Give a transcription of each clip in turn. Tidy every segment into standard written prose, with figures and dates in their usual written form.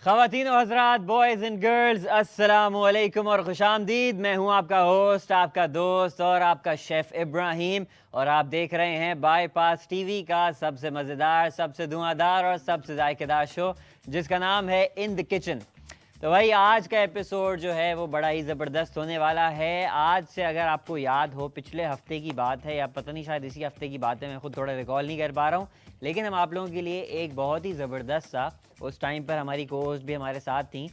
ख़वातीन और हज़रात, boys and girls, अस्सलामु अलैकुम और खुशामदीद। मैं हूं आपका होस्ट, आपका दोस्त और आपका शेफ़ इब्राहिम, और आप देख रहे हैं बाईपास टीवी का सबसे मज़ेदार, सबसे धुआंधार और सबसे जायकेदार शो, जिसका नाम है इन द किचन। तो भाई आज का एपिसोड जो है वो बड़ा ही ज़बरदस्त होने वाला है। आज से अगर आपको याद हो, पिछले हफ्ते की बात है या पता नहीं शायद इसी हफ्ते की बात है, मैं खुद थोड़ा रिकॉल नहीं कर पा रहा हूँ, लेकिन हम आप लोगों के लिए एक बहुत ही ज़बरदस्त सा, उस टाइम पर हमारी को होस्ट भी हमारे साथ थी,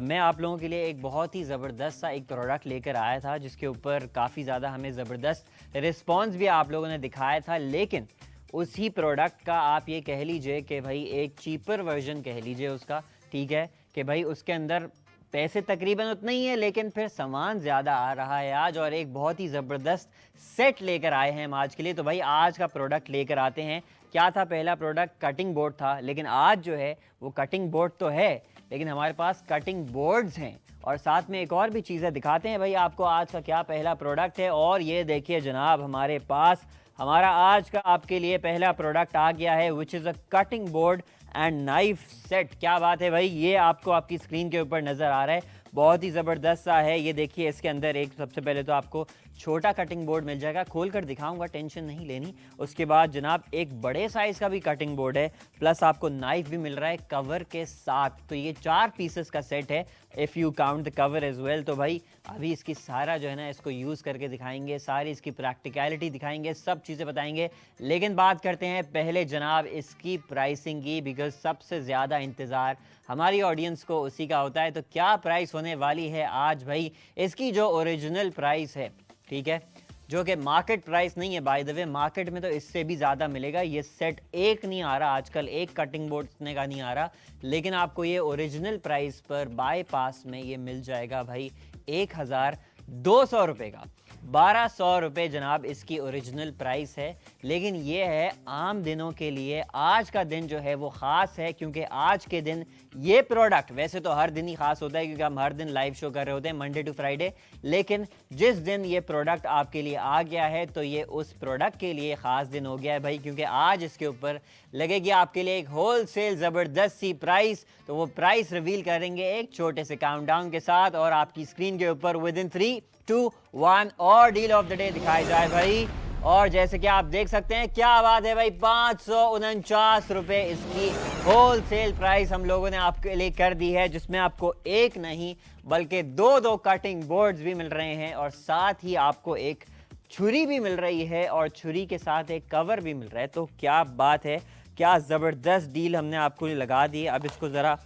मैं आप लोगों के लिए एक बहुत ही ज़बरदस्त सा एक प्रोडक्ट लेकर आया था, जिसके ऊपर काफ़ी ज़्यादा हमें ज़बरदस्त रिस्पॉन्स भी आप लोगों ने दिखाया था। लेकिन उसी प्रोडक्ट का आप ये कह लीजिए कि भाई एक चीपर वर्जन कह लीजिए उसका, ठीक है, कि भाई उसके अंदर पैसे तकरीबन उतने ही है, लेकिन फिर सामान ज़्यादा आ रहा है आज, और एक बहुत ही ज़बरदस्त सेट लेकर आए हैं हम आज के लिए। तो भाई आज का प्रोडक्ट लेकर आते हैं। क्या था पहला प्रोडक्ट? कटिंग बोर्ड था, लेकिन आज जो है वो कटिंग बोर्ड तो है, लेकिन हमारे पास कटिंग बोर्ड्स हैं और साथ में एक और भी चीज़ें दिखाते हैं भाई आपको आज का क्या पहला प्रोडक्ट है। और ये देखिए जनाब, हमारे पास हमारा आज का आपके लिए पहला प्रोडक्ट आ गया है, which is a cutting board and knife set. क्या बात है भाई, ये आपको आपकी स्क्रीन के ऊपर नज़र आ रहा है, बहुत ही ज़बरदस्त सा है। ये देखिए इसके अंदर एक सबसे पहले तो आपको छोटा कटिंग बोर्ड मिल जाएगा, खोल कर दिखाऊंगा, टेंशन नहीं लेनी। उसके बाद जनाब एक बड़े साइज़ का भी कटिंग बोर्ड है, प्लस आपको नाइफ भी मिल रहा है कवर के साथ। तो ये 4 पीसेस का सेट है, if you count the cover as well. तो भाई अभी इसकी सारा जो है ना इसको यूज़ करके दिखाएंगे, सारी इसकी प्रैक्टिकलिटी दिखाएंगे, सब चीज़ें बताएंगे। लेकिन बात करते हैं पहले जनाब इसकी प्राइसिंग की, बिकॉज सबसे ज़्यादा इंतज़ार हमारी ऑडियंस को उसी का होता है। तो क्या प्राइस होने वाली है आज भाई इसकी? जो ओरिजिनल प्राइस है, ठीक है, जो कि मार्केट प्राइस नहीं है, बाय द वे मार्केट में तो इससे भी ज़्यादा मिलेगा। ये सेट एक नहीं आ रहा आजकल, एक कटिंग बोर्ड इतने का नहीं आ रहा, लेकिन आपको ये ओरिजिनल प्राइस पर बाईपास में ये मिल जाएगा भाई 1200 रुपये का। 1200 रुपये जनाब इसकी ओरिजिनल प्राइस है। लेकिन ये है आम दिनों के लिए, आज का दिन जो है वो ख़ास है, क्योंकि आज के दिन ये प्रोडक्ट, वैसे तो हर दिन ही ख़ास होता है क्योंकि हम हर दिन लाइव शो कर रहे होते हैं मंडे टू फ्राइडे, लेकिन जिस दिन ये प्रोडक्ट आपके लिए आ गया है तो ये उस प्रोडक्ट के लिए ख़ास दिन हो गया है भाई, क्योंकि आज इसके ऊपर लगेगी आपके लिए एक होल सेल ज़बरदस्त सी प्राइस। तो वो प्राइस रिवील करेंगे एक छोटे से काउंटडाउन के साथ, और आपकी स्क्रीन के ऊपर विद इन 3, 2, 1 और डील ऑफ द डे दिखाई जाए भाई। और जैसे कि आप देख सकते हैं, क्या बात है भाई, 549 रुपये इसकी होल सेल प्राइस हम लोगों ने आपके लिए कर दी है, जिसमें आपको एक नहीं बल्कि दो कटिंग बोर्ड्स भी मिल रहे हैं, और साथ ही आपको एक छुरी भी मिल रही है, और छुरी के साथ एक कवर भी मिल रहा है। तो क्या बात है, क्या ज़बरदस्त डील हमने आपको लगा दी। अब इसको ज़रा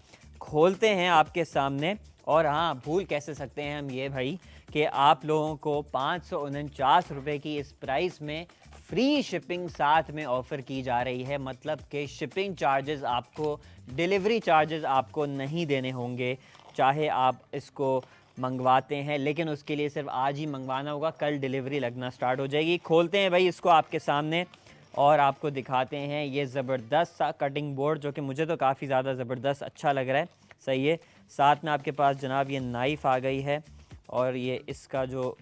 खोलते हैं आपके सामने। और हाँ, भूल कैसे सकते हैं हम ये भाई कि आप लोगों को 549 रुपये की इस प्राइस में फ्री शिपिंग साथ में ऑफ़र की जा रही है। मतलब कि शिपिंग चार्जेस आपको, डिलीवरी चार्जेस आपको नहीं देने होंगे, चाहे आप इसको मंगवाते हैं, लेकिन उसके लिए सिर्फ आज ही मंगवाना होगा, कल डिलीवरी लगना स्टार्ट हो जाएगी। खोलते हैं भाई इसको आपके सामने और आपको दिखाते हैं ये ज़बरदस्त सा कटिंग बोर्ड, जो कि मुझे तो काफ़ी ज़्यादा ज़बरदस्त अच्छा लग रहा है। सही है। साथ में आपके पास जनाब ये नाइफ़ आ गई है, और ये इसका जो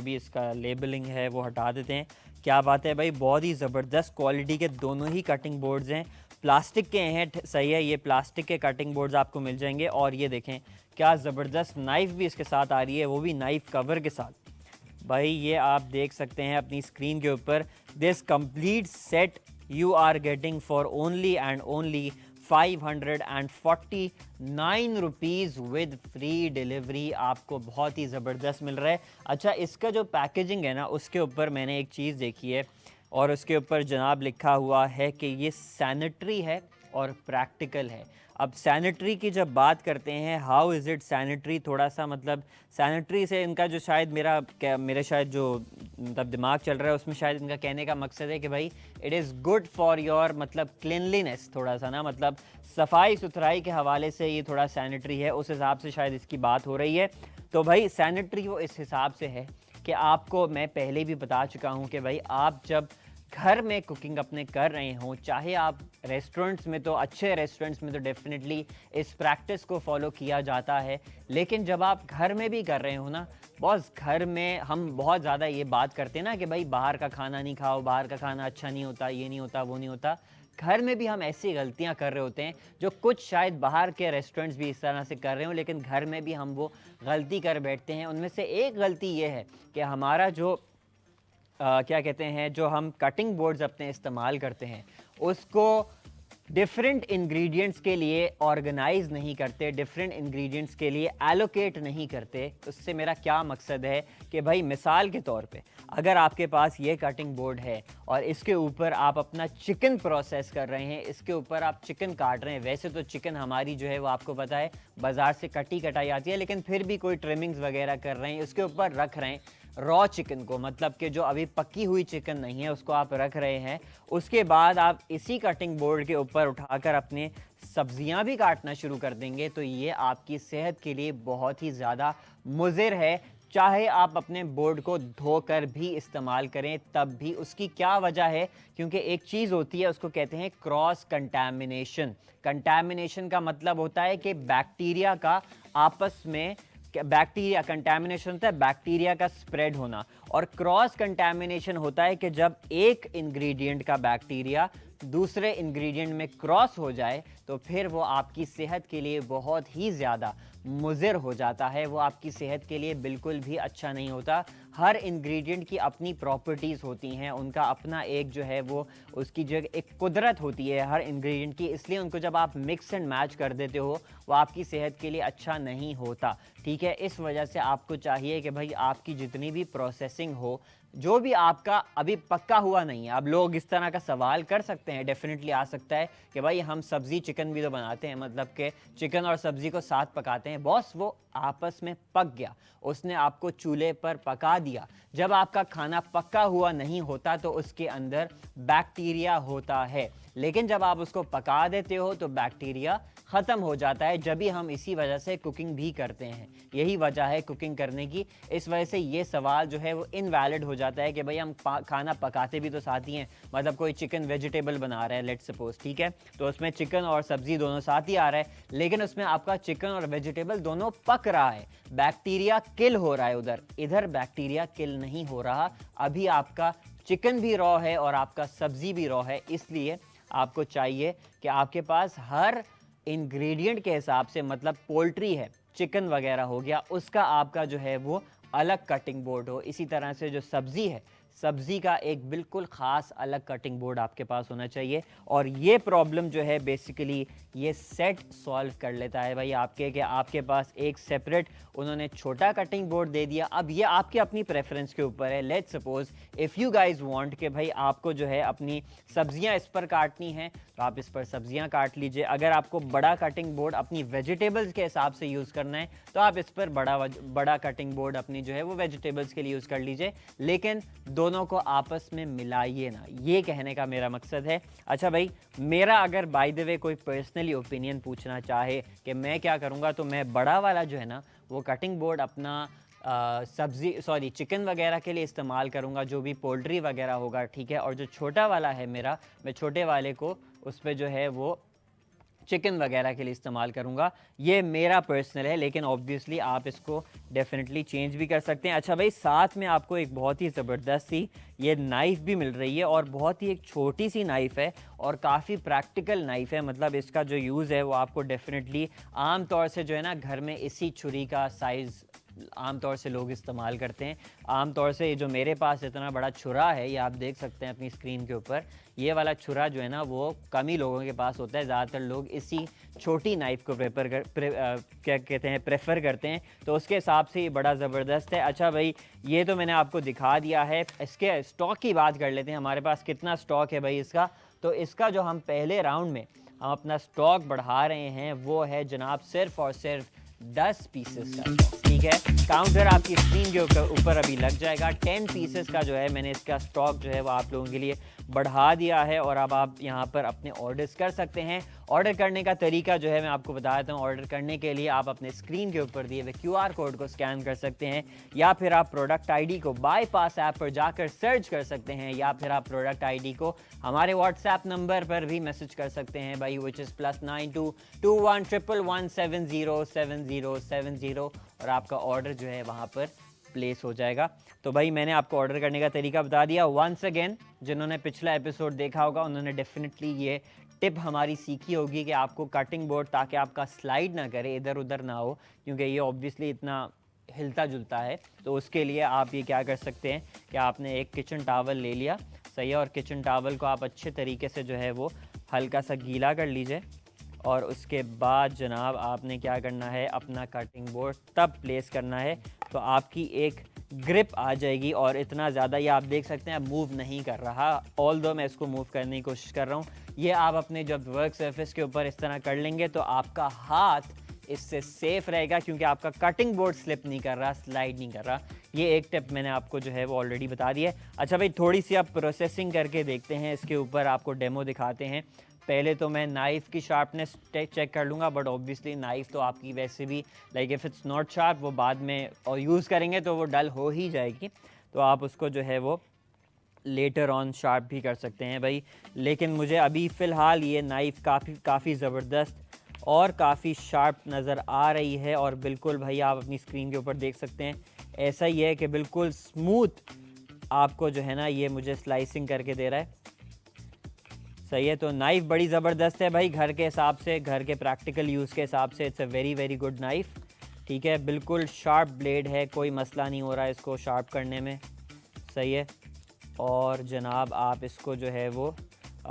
भी इसका लेबलिंग है वो हटा देते हैं। क्या बात है भाई, बहुत ही ज़बरदस्त क्वालिटी के दोनों ही कटिंग बोर्ड्स हैं, प्लास्टिक के हैं। सही है, ये प्लास्टिक के कटिंग बोर्ड्स आपको मिल जाएंगे। और ये देखें क्या ज़बरदस्त नाइफ़ भी इसके साथ आ रही है, वो भी नाइफ़ कवर के साथ। भाई ये आप देख सकते हैं अपनी स्क्रीन के ऊपर, this complete set you are getting for only and only 549 rupees with free delivery. आपको बहुत ही ज़बरदस्त मिल रहा है। अच्छा, इसका जो पैकेजिंग है ना, उसके ऊपर मैंने एक चीज़ देखी है, और उसके ऊपर जनाब लिखा हुआ है कि ये सैनिटरी है और प्रैक्टिकल है। अब सैनिटरी की जब बात करते हैं, हाउ इज़ इट सैनिटरी, थोड़ा सा मतलब सैनिटरी से इनका जो शायद मेरे शायद जो मतलब दिमाग चल रहा है उसमें शायद इनका कहने का मकसद है कि भाई it is good for your मतलब क्लिनलीनेस, थोड़ा सा ना मतलब सफाई सुथराई के हवाले से ये थोड़ा सैनिटरी है, उस हिसाब से शायद इसकी बात हो रही है। तो भाई सैनिटरी वो इस हिसाब से है कि आपको मैं पहले भी बता चुका हूँ कि भाई आप जब घर में कुकिंग अपने कर रहे हों, चाहे आप रेस्टोरेंट्स में, तो अच्छे रेस्टोरेंट्स में तो डेफिनेटली इस प्रैक्टिस को फॉलो किया जाता है, लेकिन जब आप घर में भी कर रहे हो ना बॉस, घर में हम बहुत ज़्यादा ये बात करते हैं ना कि भाई बाहर का खाना नहीं खाओ, बाहर का खाना अच्छा नहीं होता, ये नहीं होता, वो नहीं होता। घर में भी हम ऐसी गलतियां कर रहे होते हैं जो कुछ शायद बाहर के रेस्टोरेंट्स भी इस तरह से कर रहे हो, लेकिन घर में भी हम वो गलती कर बैठते हैं। उनमें से एक गलती ये है कि हमारा जो क्या कहते हैं, जो हम कटिंग बोर्ड्स अपने इस्तेमाल करते हैं उसको डिफरेंट इंग्रेडिएंट्स के लिए ऑर्गेनाइज नहीं करते, डिफरेंट इंग्रेडिएंट्स के लिए एलोकेट नहीं करते। उससे मेरा क्या मकसद है कि भाई मिसाल के तौर पे अगर आपके पास ये कटिंग बोर्ड है और इसके ऊपर आप अपना चिकन प्रोसेस कर रहे हैं, इसके ऊपर आप चिकन काट रहे हैं, वैसे तो चिकन हमारी जो है वो आपको पता है बाज़ार से कटाई आती है, लेकिन फिर भी कोई ट्रिमिंग्स वगैरह कर रहे हैं, उसके ऊपर रख रहे हैं रॉ चिकन को, मतलब कि जो अभी पकी हुई चिकन नहीं है उसको आप रख रहे हैं। उसके बाद आप इसी कटिंग बोर्ड के ऊपर उठाकर अपने सब्जियां भी काटना शुरू कर देंगे, तो ये आपकी सेहत के लिए बहुत ही ज़्यादा मुज़िर है। चाहे आप अपने बोर्ड को धोकर भी इस्तेमाल करें तब भी। उसकी क्या वजह है? क्योंकि एक चीज़ होती है उसको कहते हैं क्रॉस कंटैमिनेशन। कंटैमिनेशन का मतलब होता है कि बैक्टीरिया का आपस में बैक्टीरिया कंटैमिनेशन होता है, बैक्टीरिया का स्प्रेड होना, और क्रॉस कंटैमिनेशन होता है कि जब एक इंग्रेडिएंट का बैक्टीरिया दूसरे इंग्रेडिएंट में क्रॉस हो जाए तो फिर वो आपकी सेहत के लिए बहुत ही ज़्यादा मुज़िर हो जाता है, वो आपकी सेहत के लिए बिल्कुल भी अच्छा नहीं होता। हर इंग्रेडिएंट की अपनी प्रॉपर्टीज़ होती हैं, उनका अपना एक जो है वो उसकी जो एक कुदरत होती है हर इंग्रेडिएंट की, इसलिए उनको जब आप मिक्स एंड मैच कर देते हो वो आपकी सेहत के लिए अच्छा नहीं होता। ठीक है, इस वजह से आपको चाहिए कि भाई आपकी जितनी भी प्रोसेसिंग हो, जो भी आपका अभी पक्का हुआ नहीं है। अब लोग इस तरह का सवाल कर सकते हैं, डेफिनेटली आ सकता है कि भाई हम सब्ज़ी चिकन भी तो बनाते हैं, मतलब कि चिकन और सब्ज़ी को साथ पकाते हैं। बॉस वो आपस में पक गया, उसने आपको चूल्हे पर पका दिया। जब आपका खाना पक्का हुआ नहीं होता तो उसके अंदर बैक्टीरिया होता है, लेकिन जब आप उसको पका देते हो तो बैक्टीरिया ख़त्म हो जाता है। जब भी हम इसी वजह से कुकिंग भी करते हैं, यही वजह है कुकिंग करने की। इस वजह से ये सवाल जो है वो इनवैलिड हो जाता है कि भाई हम खाना पकाते भी तो साथ ही हैं। मतलब कोई चिकन वेजिटेबल बना रहा है लेट्स सपोज, ठीक है, तो उसमें चिकन और सब्ज़ी दोनों साथ ही आ रहा है, लेकिन उसमें आपका चिकन और वेजिटेबल दोनों पक रहा है, बैक्टीरिया किल हो रहा है इधर बैक्टीरिया किल नहीं हो रहा। अभी आपका चिकन भी रॉ है और आपका सब्ज़ी भी रॉ है। इसलिए आपको चाहिए कि आपके पास हर इंग्रेडिएंट के हिसाब से, मतलब पोल्ट्री है, चिकन वगैरह हो गया, उसका आपका जो है वो अलग कटिंग बोर्ड हो। इसी तरह से जो सब्ज़ी है, सब्ज़ी का एक बिल्कुल ख़ास अलग कटिंग बोर्ड आपके पास होना चाहिए। और ये प्रॉब्लम जो है बेसिकली ये सेट सॉल्व कर लेता है भाई आपके, कि आपके पास एक सेपरेट उन्होंने छोटा कटिंग बोर्ड दे दिया। अब ये आपके अपनी प्रेफरेंस के ऊपर है। Let's suppose if you guys want कि भाई आपको जो है अपनी सब्जियां इस पर काटनी है तो आप इस पर सब्जियां काट लीजिए। अगर आपको बड़ा कटिंग बोर्ड अपनी वेजिटेबल्स के हिसाब से यूज़ करना है तो आप इस पर बड़ा कटिंग बोर्ड अपनी जो है वो वेजिटेबल्स के लिए यूज़ कर लीजिए, लेकिन दोनों को आपस में मिलाइए ना, ये कहने का मेरा मकसद है। अच्छा भाई, मेरा अगर बाय द वे कोई पर्सनली ओपिनियन पूछना चाहे कि मैं क्या करूँगा, तो मैं बड़ा वाला जो है ना वो कटिंग बोर्ड अपना चिकन वगैरह के लिए इस्तेमाल करूँगा, जो भी पोल्ट्री वगैरह होगा, ठीक है। और जो छोटा वाला है मेरा, मैं छोटे वाले को उस पर जो है वो चिकन वगैरह के लिए इस्तेमाल करूँगा। ये मेरा पर्सनल है, लेकिन ऑब्वियसली आप इसको डेफिनेटली चेंज भी कर सकते हैं। अच्छा भाई, साथ में आपको एक बहुत ही ज़बरदस्त सी ये नाइफ़ भी मिल रही है, और बहुत ही एक छोटी सी नाइफ़ है और काफ़ी प्रैक्टिकल नाइफ़ है। मतलब इसका जो यूज़ है वो आपको डेफिनेटली आम तौर से जो है ना घर में इसी छुरी का साइज़ आम तौर से लोग इस्तेमाल करते हैं। आम तौर से ये जो मेरे पास इतना बड़ा छुरा है, ये आप देख सकते हैं अपनी स्क्रीन के ऊपर, ये वाला छुरा जो है ना वो कम ही लोगों के पास होता है। ज़्यादातर लोग इसी छोटी नाइफ़ को प्रेफर करते हैं, तो उसके हिसाब से ये बड़ा ज़बरदस्त है। अच्छा भाई, ये तो मैंने आपको दिखा दिया है। इसके स्टॉक की बात कर लेते हैं, हमारे पास कितना स्टॉक है भाई इसका। तो इसका जो हम पहले राउंड में हम अपना स्टॉक बढ़ा रहे हैं वो है जनाब सिर्फ़ और सिर्फ 10 पीसेस का, ठीक है। काउंटर आपकी स्क्रीन के ऊपर अभी लग जाएगा। 10 पीसेस का जो है मैंने इसका स्टॉक जो है वो आप लोगों के लिए बढ़ा दिया है, और अब आप यहाँ पर अपने ऑर्डर्स कर सकते हैं। ऑर्डर करने का तरीका जो है मैं आपको बता देता हूँ। ऑर्डर करने के लिए आप अपने स्क्रीन के ऊपर दिए हुए QR कोड को स्कैन कर सकते हैं, या फिर आप प्रोडक्ट ID को बाईपास ऐप पर जाकर सर्च कर सकते हैं, या फिर आप प्रोडक्ट ID को हमारे व्हाट्सएप नंबर पर भी मैसेज कर सकते हैं भाई, विच इज़ +92 21 111 70 70 70, और आपका ऑर्डर जो है वहाँ पर प्लेस हो जाएगा। तो भाई मैंने आपको ऑर्डर करने का तरीका बता दिया। वंस अगेन जिन्होंने पिछला एपिसोड देखा होगा उन्होंने डेफिनेटली ये टिप हमारी सीखी होगी कि आपको कटिंग बोर्ड, ताकि आपका स्लाइड ना करे, इधर उधर ना हो, क्योंकि ये ऑब्वियसली इतना हिलता जुलता है। तो उसके लिए आप ये क्या कर सकते हैं कि आपने एक किचन टावल ले लिया, सही है, और किचन टावल को आप अच्छे तरीके से जो है वो हल्का सा गीला कर लीजिए। और उसके बाद जनाब आपने क्या करना है, अपना कटिंग बोर्ड तब प्लेस करना है तो आपकी एक ग्रिप आ जाएगी। और इतना ज़्यादा ये आप देख सकते हैं मूव नहीं कर रहा, ऑल दो मैं इसको मूव करने की कोशिश कर रहा हूँ। ये आप अपने जब वर्क सरफेस के ऊपर इस तरह कर लेंगे तो आपका हाथ इससे सेफ़ रहेगा, क्योंकि आपका कटिंग बोर्ड स्लिप नहीं कर रहा, स्लाइड नहीं कर रहा। ये एक टिप मैंने आपको जो है वो ऑलरेडी बता दी है। अच्छा भाई, थोड़ी सी आप प्रोसेसिंग करके देखते हैं, इसके ऊपर आपको डेमो दिखाते हैं। पहले तो मैं नाइफ़ की शार्पनेस चेक कर लूँगा, बट ऑब्वियसली नाइफ़ तो आपकी वैसे भी like if it's not sharp वो बाद में और यूज़ करेंगे तो वो डल हो ही जाएगी। तो आप उसको जो है वो लेटर ऑन शार्प भी कर सकते हैं भाई। लेकिन मुझे अभी फ़िलहाल ये नाइफ़ काफ़ी ज़बरदस्त और काफ़ी शार्प नज़र आ रही है। और बिल्कुल भाई आप अपनी स्क्रीन के ऊपर देख सकते हैं, ऐसा ही है कि बिल्कुल स्मूथ आपको जो है ना ये मुझे स्लाइसिंग करके दे रहा है, सही है। तो नाइफ़ बड़ी ज़बरदस्त है भाई, घर के हिसाब से, घर के प्रैक्टिकल यूज़ के हिसाब से it's a very good knife, ठीक है। बिल्कुल शार्प ब्लेड है, कोई मसला नहीं हो रहा है इसको शार्प करने में, सही है। और जनाब आप इसको जो है वो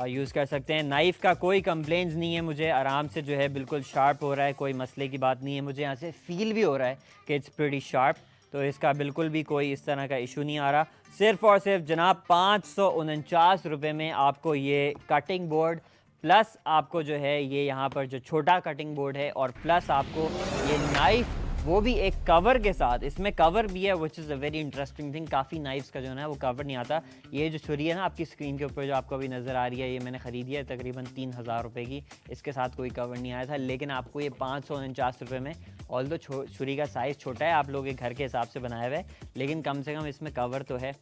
यूज़ कर सकते हैं। नाइफ़ का कोई कंप्लेंट्स नहीं है मुझे, आराम से जो है बिल्कुल शार्प हो रहा है, कोई मसले की बात नहीं है। मुझे यहाँ से फ़ील भी हो रहा है कि इट्स प्रीटी शार्प, तो इसका बिल्कुल भी कोई इस तरह का इशू नहीं आ रहा। सिर्फ़ और सिर्फ जनाब 549 रुपये में आपको ये कटिंग बोर्ड प्लस आपको जो है ये यहाँ पर जो छोटा कटिंग बोर्ड है और प्लस आपको ये नाइफ़, वो भी एक कवर के साथ। इसमें कवर भी है which is a very interesting thing. काफ़ी नाइफ्स का जो है ना वो कवर नहीं आता। ये जो छुरी है ना आपकी स्क्रीन के ऊपर जो आपको अभी नज़र आ रही है, ये मैंने ख़रीदी है तकरीबन 3000 रुपये की। इसके साथ कोई कवर नहीं आया था, लेकिन आपको ये 549 रुपये में, ऑल दो छुरी का साइज़ छोटा है, आप लोग के घर के हिसाब से बनाया हुआ है, लेकिन कम से कम इसमें कवर तो है।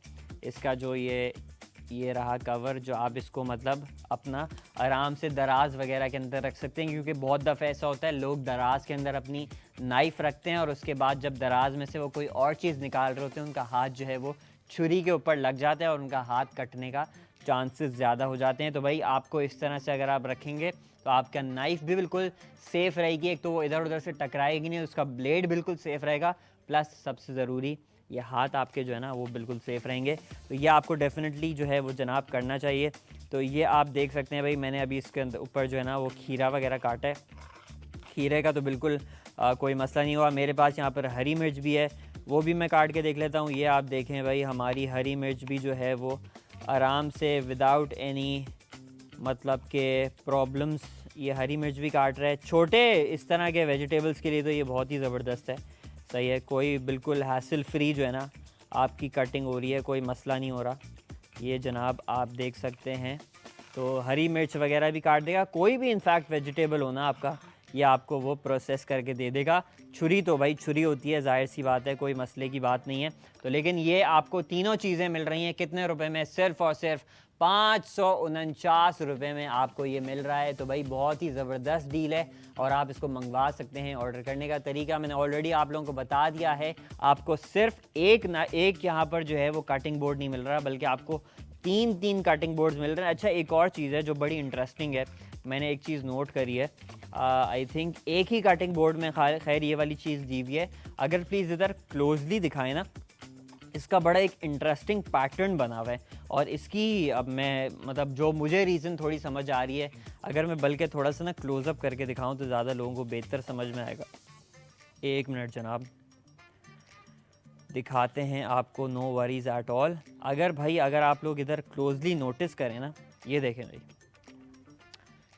इसका जो ये रहा कवर, जो आप इसको मतलब अपना आराम से दराज वगैरह के अंदर रख सकते हैं, क्योंकि बहुत दफ़ा ऐसा होता है लोग दराज के अंदर अपनी नाइफ़ रखते हैं और उसके बाद जब दराज में से वो कोई और चीज़ निकाल रहे होते हैं, उनका हाथ जो है वो छुरी के ऊपर लग जाता है और उनका हाथ कटने का चांसेस ज़्यादा हो जाते हैं। तो भाई आपको इस तरह से अगर आप रखेंगे तो आपका नाइफ़ भी बिल्कुल सेफ़ रहेगी। एक तो वो इधर उधर से टकराएगी नहीं, उसका ब्लेड बिल्कुल सेफ़ रहेगा, प्लस सबसे ज़रूरी ये हाथ आपके जो है ना वो बिल्कुल सेफ़ रहेंगे। तो ये आपको डेफ़िनेटली जो है वो जनाब करना चाहिए। तो ये आप देख सकते हैं भाई, मैंने अभी इसके अंदर ऊपर जो है ना वो खीरा वगैरह काटा है। खीरे का तो बिल्कुल कोई मसला नहीं हुआ। मेरे पास यहाँ पर हरी मिर्च भी है, वो भी मैं काट के देख लेता हूँ। ये आप देखें भाई, हमारी हरी मिर्च भी जो है वो आराम से विदाउट एनी मतलब के प्रॉब्लम्स ये हरी मिर्च भी काट रहा है। छोटे इस तरह के वेजिटेबल्स के लिए तो ये बहुत ही ज़बरदस्त है, सही है। कोई बिल्कुल हैसल फ्री जो है ना आपकी कटिंग हो रही है, कोई मसला नहीं हो रहा। ये जनाब आप देख सकते हैं, तो हरी मिर्च वगैरह भी काट देगा, कोई भी इनफैक्ट वेजिटेबल हो ना आपका, ये आपको वो प्रोसेस करके दे देगा। छुरी तो भाई छुरी होती है, जाहिर सी बात है, कोई मसले की बात नहीं है। तो लेकिन ये आपको तीनों चीज़ें मिल रही हैं कितने रुपए में, सिर्फ़ और सिर्फ 549 रुपये में आपको ये मिल रहा है। तो भाई बहुत ही ज़बरदस्त डील है और आप इसको मंगवा सकते हैं। ऑर्डर करने का तरीका मैंने ऑलरेडी आप लोगों को बता दिया है। आपको सिर्फ एक यहाँ पर जो है वो कटिंग बोर्ड नहीं मिल रहा, बल्कि आपको तीन कटिंग बोर्ड्स मिल रहे हैं। अच्छा, एक और चीज़ है जो बड़ी इंटरेस्टिंग है, मैंने एक चीज़ नोट करी है। आई थिंक एक ही कटिंग बोर्ड में खैर ये वाली चीज़ दी हुई है। अगर प्लीज़ इधर क्लोजली दिखाएं ना, इसका बड़ा एक इंटरेस्टिंग पैटर्न बना हुआ है। और इसकी अब मैं मतलब जो मुझे रीज़न थोड़ी समझ आ रही है, अगर मैं बल्कि थोड़ा सा ना क्लोज़अप करके दिखाऊं तो ज़्यादा लोगों को बेहतर समझ में आएगा। एक मिनट जनाब, दिखाते हैं आपको, नो वरीज़ एट ऑल। अगर आप लोग इधर क्लोजली नोटिस करें ना, ये देखें भाई,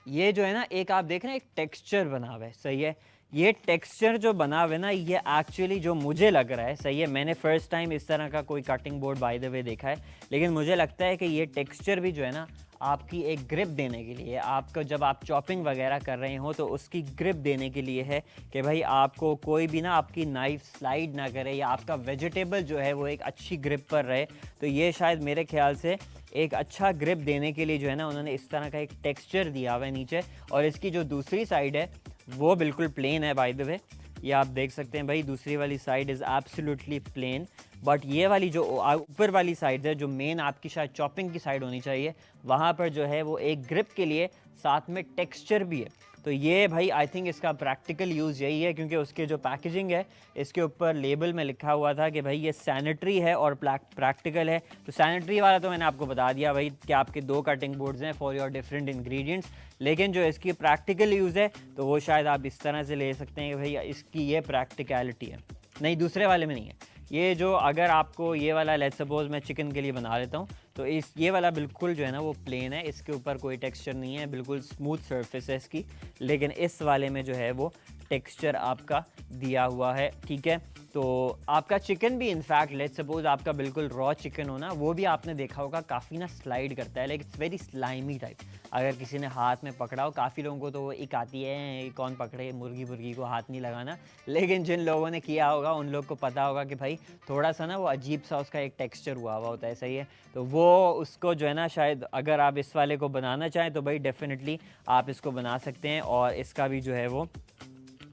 ये जो है ना एक आप देख रहे हैं एक टेक्सचर बना हुआ है, सही है। ये टेक्सचर जो बना हुआ है ना, ये एक्चुअली जो मुझे लग रहा है, सही है, मैंने फ़र्स्ट टाइम इस तरह का कोई कटिंग बोर्ड बाय द वे देखा है, लेकिन मुझे लगता है कि ये टेक्सचर भी जो है ना आपकी एक ग्रिप देने के लिए, आपको जब आप चॉपिंग वगैरह कर रहे हो तो उसकी ग्रिप देने के लिए है कि भाई आपको कोई भी ना आपकी नाइफ स्लाइड ना करे, या आपका वेजिटेबल जो है वो एक अच्छी ग्रिप पर रहे। तो ये शायद मेरे ख्याल से एक अच्छा ग्रिप देने के लिए जो है ना उन्होंने इस तरह का एक टेक्सचर दिया हुआ है नीचे। और इसकी जो दूसरी साइड है वो बिल्कुल प्लेन है बाय द वे, ये आप देख सकते हैं भाई, दूसरी वाली side is absolutely plain. But ये वाली जो ऊपर वाली साइड है, जो मेन आपकी शायद चॉपिंग की साइड होनी चाहिए, वहाँ पर जो है वो एक ग्रिप के लिए साथ में टेक्सचर भी है। तो ये भाई आई थिंक इसका प्रैक्टिकल यूज़ यही है, क्योंकि उसके जो पैकेजिंग है इसके ऊपर लेबल में लिखा हुआ था कि भाई ये सैनिटरी है और प्रैक्टिकल है। तो सैनिटरी वाला तो मैंने आपको बता दिया भाई कि आपके 2 कटिंग बोर्ड्स हैं फॉर योर डिफरेंट इंग्रेडिएंट्स, लेकिन जो इसकी प्रैक्टिकल यूज़ है तो वो शायद आप इस तरह से ले सकते हैं कि भाई इसकी ये प्रैक्टिकलिटी है। नहीं, दूसरे वाले में नहीं है। ये जो अगर आपको ये वाला, लेट्स सपोज मैं चिकन के लिए बना लेता हूँ, तो इस ये वाला बिल्कुल जो है ना वो प्लेन है, इसके ऊपर कोई टेक्सचर नहीं है, बिल्कुल स्मूथ सरफेस है इसकी। लेकिन इस वाले में जो है वो टेक्सचर आपका दिया हुआ है, ठीक है। तो आपका चिकन भी इनफैक्ट लेट्स सपोज आपका बिल्कुल रॉ चिकन हो ना, वो भी आपने देखा होगा काफ़ी ना स्लाइड करता है, like it's very slimy type. अगर किसी ने हाथ में पकड़ा हो, काफ़ी लोगों को तो वो एक आती है कौन पकड़े, मुर्गी को हाथ नहीं लगाना, लेकिन जिन लोगों ने किया होगा उन लोग को पता होगा कि भाई थोड़ा सा ना वो अजीब सा उसका एक टेक्सचर हुआ होता है, सही है। तो वो उसको जो है ना, शायद अगर आप इस वाले को बनाना चाहें तो भाई डेफिनेटली आप इसको बना सकते हैं, और इसका भी जो है वो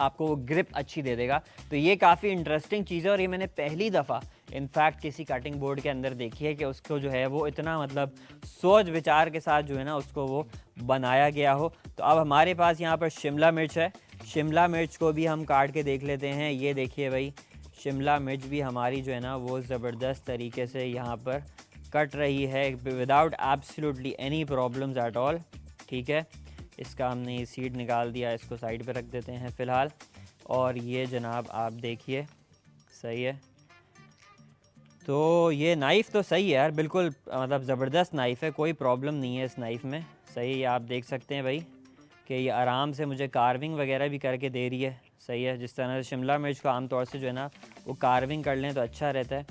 आपको वो ग्रिप अच्छी दे देगा। तो ये काफ़ी इंटरेस्टिंग चीज़ है, और ये मैंने पहली दफ़ा इनफैक्ट किसी कटिंग बोर्ड के अंदर देखी है कि उसको जो है वो इतना मतलब सोच विचार के साथ जो है ना उसको वो बनाया गया हो। तो अब हमारे पास यहाँ पर शिमला मिर्च है, शिमला मिर्च को भी हम काट के देख लेते हैं। ये देखिए भाई, शिमला मिर्च भी हमारी जो है ना वो ज़बरदस्त तरीके से यहाँ पर कट रही है without absolutely any problems at all, ठीक है। इसका हमने ये सीड निकाल दिया, इसको साइड पे रख देते हैं फ़िलहाल। और ये जनाब आप देखिए, सही है। तो ये नाइफ़ तो सही है यार, बिल्कुल मतलब ज़बरदस्त नाइफ़ है, कोई प्रॉब्लम नहीं है इस नाइफ़ में, सही है। आप देख सकते हैं भाई कि ये आराम से मुझे कार्विंग वगैरह भी करके दे रही है, सही है। जिस तरह से शिमला मिर्च को आमतौर से जो है ना वो कार्विंग कर लें तो अच्छा रहता है।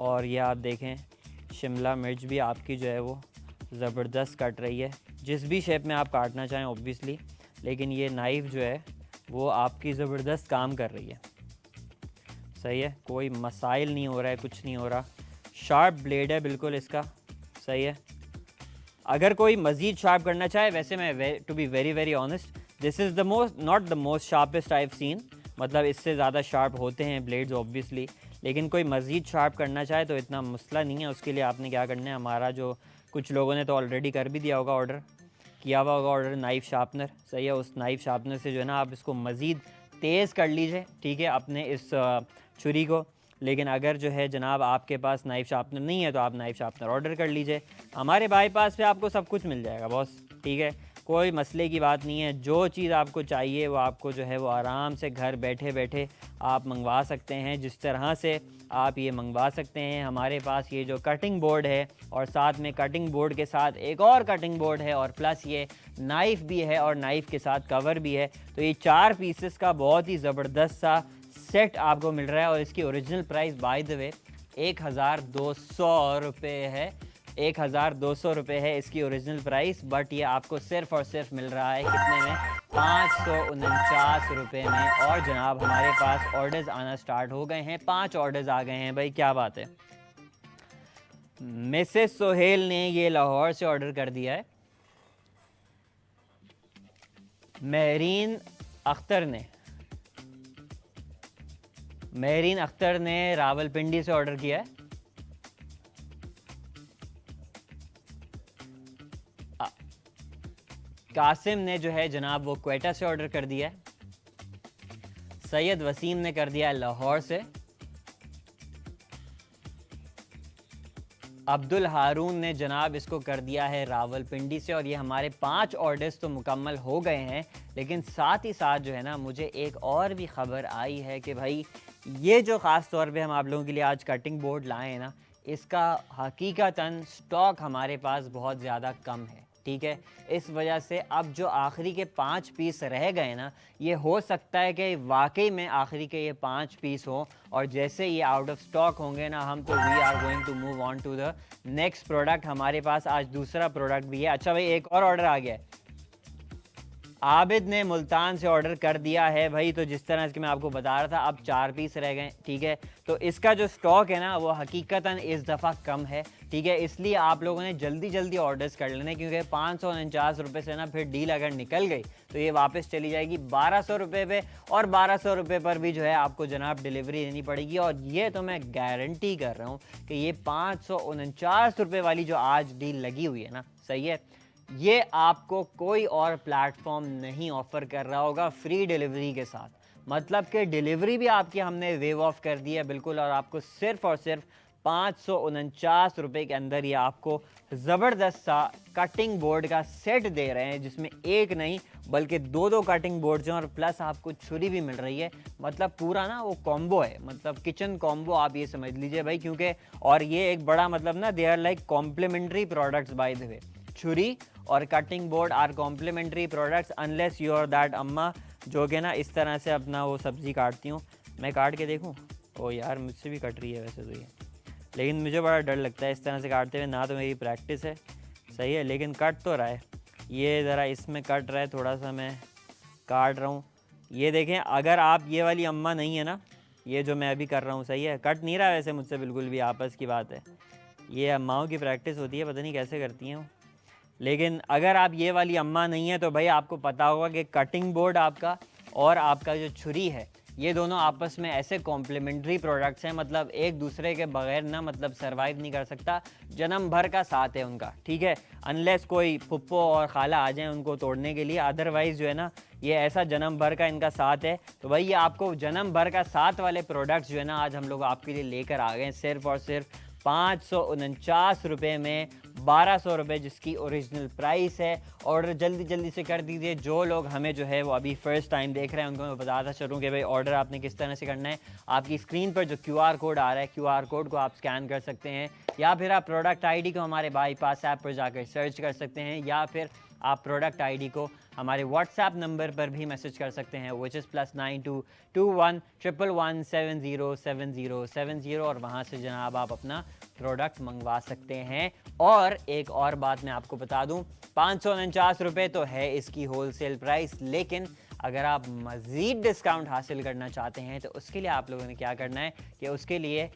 और ये आप देखें, शिमला मिर्च भी आपकी जो है वो ज़बरदस्त कट रही है, जिस भी शेप में आप काटना चाहें ऑब्वियसली, लेकिन ये नाइफ़ जो है वो आपकी ज़बरदस्त काम कर रही है, सही है। कोई मसाइल नहीं हो रहा है, कुछ नहीं हो रहा, शार्प ब्लेड है बिल्कुल इसका, सही है। अगर कोई मज़ीद शार्प करना चाहे, वैसे मैं to be very very honest, this is the most not the most sharpest I have seen, मतलब इससे ज़्यादा शार्प होते हैं ब्लेड्स ऑब्वियसली, लेकिन कोई मज़ीद शार्प करना चाहे तो इतना मसला नहीं है। उसके लिए आपने क्या करना है, हमारा जो कुछ लोगों ने तो ऑलरेडी कर भी दिया होगा, ऑर्डर किया हुआ होगा ऑर्डर, नाइफ़ शार्पनर, सही है। उस नाइफ़ शार्पनर से जो है ना आप इसको मज़ीद तेज़ कर लीजिए, ठीक है, अपने इस छुरी को। लेकिन अगर जो है जनाब आपके पास नाइफ़ शार्पनर नहीं है तो आप नाइफ़ शार्पनर ऑर्डर कर लीजिए, हमारे बाईपास पे आपको सब कुछ मिल जाएगा बॉस, ठीक है। कोई मसले की बात नहीं है, जो चीज़ आपको चाहिए वो आपको जो है वो आराम से घर बैठे बैठे आप मंगवा सकते हैं, जिस तरह से आप ये मंगवा सकते हैं। हमारे पास ये जो कटिंग बोर्ड है, और साथ में कटिंग बोर्ड के साथ एक और कटिंग बोर्ड है, और प्लस ये नाइफ़ भी है, और नाइफ़ के साथ कवर भी है। तो ये 4 पीसेस का बहुत ही ज़बरदस्त सा सेट आपको मिल रहा है, और इसकी ओरिजिनल प्राइस बाय द वे 1200 रुपये है, 1200 रुपये है इसकी ओरिजिनल प्राइस। बट ये आपको सिर्फ़ और सिर्फ मिल रहा है कितने में, 549 रुपये में। और जनाब हमारे पास ऑर्डर्स आना स्टार्ट हो गए हैं, 5 ऑर्डर्स आ गए हैं भाई, क्या बात है। मिसेस सोहेल ने ये लाहौर से ऑर्डर कर दिया है, महरीन अख्तर ने रावलपिंडी से ऑर्डर किया है। कासिम ने जो है जनाब वो क्वेटा से ऑर्डर कर दिया है। सैयद वसीम ने कर दिया है लाहौर से। अब्दुल हारून ने जनाब इसको कर दिया है रावलपिंडी से। और ये हमारे 5 ऑर्डर्स तो मुकम्मल हो गए हैं, लेकिन साथ ही साथ जो है ना मुझे एक और भी ख़बर आई है कि भाई ये जो ख़ास तौर पे हम आप लोगों के लिए आज कटिंग बोर्ड लाए हैं ना, इसका हकीकतन स्टॉक हमारे पास बहुत ज़्यादा कम है, ठीक है। इस वजह से अब जो आखिरी के 5 पीस रह गए ना, ये हो सकता है कि वाकई में आखिरी के ये 5 पीस हों, और जैसे ये आउट ऑफ स्टॉक होंगे ना हम, तो we are going to move on to the next product. हमारे पास आज दूसरा प्रोडक्ट भी है। अच्छा भाई, एक और ऑर्डर आ गया है, आबिद ने मुल्तान से ऑर्डर कर दिया है भाई। तो जिस तरह से मैं आपको बता रहा था, अब 4 पीस रह गए, ठीक है। तो इसका जो स्टॉक है ना वो हकीकतन इस दफ़ा कम है, ठीक है। इसलिए आप लोगों ने जल्दी जल्दी ऑर्डर्स कर लेने, क्योंकि 549 रुपये से ना फिर डील अगर निकल गई तो ये वापस चली जाएगी 1200 रुपये पे, और 1200 रुपये पर भी जो है आपको जनाब डिलीवरी देनी पड़ेगी। और ये तो मैं गारंटी कर रहा हूँ कि ये 549 रुपये वाली जो आज डील लगी हुई है ना, सही है, ये आपको कोई और प्लेटफॉर्म नहीं ऑफ़र कर रहा होगा फ्री डिलीवरी के साथ। मतलब कि डिलीवरी भी आपकी हमने वेव ऑफ कर दी है बिल्कुल, और आपको सिर्फ और सिर्फ 549 रुपये के अंदर ये आपको ज़बरदस्त सा कटिंग बोर्ड का सेट दे रहे हैं, जिसमें एक नहीं बल्कि दो कटिंग बोर्ड्स हैं, और प्लस आपको छुरी भी मिल रही है। मतलब पूरा ना वो कॉम्बो है, मतलब किचन कॉम्बो आप ये समझ लीजिए भाई, क्योंकि और ये एक बड़ा मतलब ना, they are like complementary products by the way. छुरी और cutting board are complementary products unless you are that अम्मा जो कि ना इस तरह से अपना वो सब्ज़ी काटती हूँ। मैं काट के देखूँ? ओ यार, मुझसे भी कट रही है वैसे तो ये, लेकिन मुझे बड़ा डर लगता है इस तरह से काटते हुए। ना तो मेरी प्रैक्टिस है, सही है, लेकिन कट तो रहा है। ये ज़रा इसमें कट रहा है, थोड़ा सा मैं काट रहा हूँ। ये देखें, अगर आप ये वाली अम्मा नहीं है ना, ये जो मैं अभी कर रहा हूँ, सही है, कट नहीं रहा वैसे मुझसे बिल्कुल भी, आपस की बात है। ये अम्माओं की प्रैक्टिस होती है, पता नहीं कैसे करती हैं वो। लेकिन अगर आप ये वाली अम्मा नहीं है तो भाई आपको पता होगा कि कटिंग बोर्ड आपका और आपका जो छुरी है, ये दोनों आपस में ऐसे कॉम्प्लीमेंट्री प्रोडक्ट्स हैं, मतलब एक दूसरे के बगैर ना मतलब सरवाइव नहीं कर सकता। जन्म भर का साथ है उनका, ठीक है, अनलेस कोई फुप्पो और खाला आ जाएं उनको तोड़ने के लिए, अदरवाइज़ जो है ना ये ऐसा जन्म भर का इनका साथ है। तो भाई ये आपको जन्म भर का साथ वाले प्रोडक्ट्स जो है ना आज हम लोग आपके लिए लेकर आ गए, सिर्फ और सिर्फ 549 रुपये में 1200 रुपये जिसकी ओरिजिनल प्राइस है। ऑर्डर जल्दी जल्दी से कर दीजिए। जो लोग हमें जो है वो अभी फ़र्स्ट टाइम देख रहे हैं उनको मैं बताता चलूँ कि भाई ऑर्डर आपने किस तरह से करना है। आपकी स्क्रीन पर जो QR कोड आ रहा है, QR कोड को आप स्कैन कर सकते हैं, या फिर आप प्रोडक्ट ID को हमारे बाईपास ऐप पर जाकर सर्च कर सकते हैं, या फिर आप प्रोडक्ट ID को हमारे WhatsApp नंबर पर भी मैसेज कर सकते हैं, विच इज़ +92 21 111 707070, और वहाँ से जनाब आप अपना प्रोडक्ट मंगवा सकते हैं। और एक और बात मैं आपको बता दूं, 549 रुपये तो है इसकी होलसेल प्राइस, लेकिन अगर आप मज़ीद डिस्काउंट हासिल करना चाहते हैं तो उसके लिए आप लोगों ने क्या करना है कि उसके लिए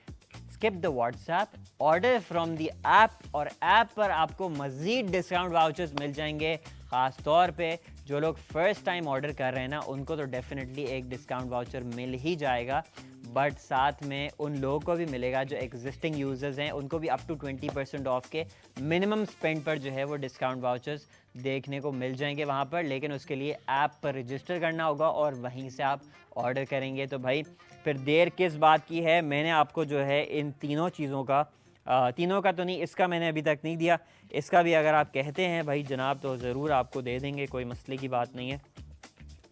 skip the WhatsApp, order from the app, और ऐप पर आपको मज़ीद डिस्काउंट वाउचर्स मिल जाएंगे। ख़ास तौर पे जो लोग फ़र्स्ट टाइम ऑर्डर कर रहे हैं ना उनको तो डेफिनेटली एक डिस्काउंट वाउचर मिल ही जाएगा, बट साथ में उन लोगों को भी मिलेगा जो एग्जिस्टिंग यूज़र्स हैं, उनको भी अप टू 20% ऑफ के मिनिमम स्पेंड पर जो है वो डिस्काउंट वाउचर्स देखने को मिल जाएंगे वहाँ पर। लेकिन उसके लिए ऐप पर रजिस्टर करना होगा और वहीं से आप ऑर्डर करेंगे। तो भाई फिर देर किस बात की है, मैंने आपको जो है इन तीनों चीज़ों का तीनों का तो नहीं, इसका मैंने अभी तक नहीं दिया, इसका भी अगर आप कहते हैं भाई जनाब तो ज़रूर आपको दे देंगे, कोई मसले की बात नहीं है।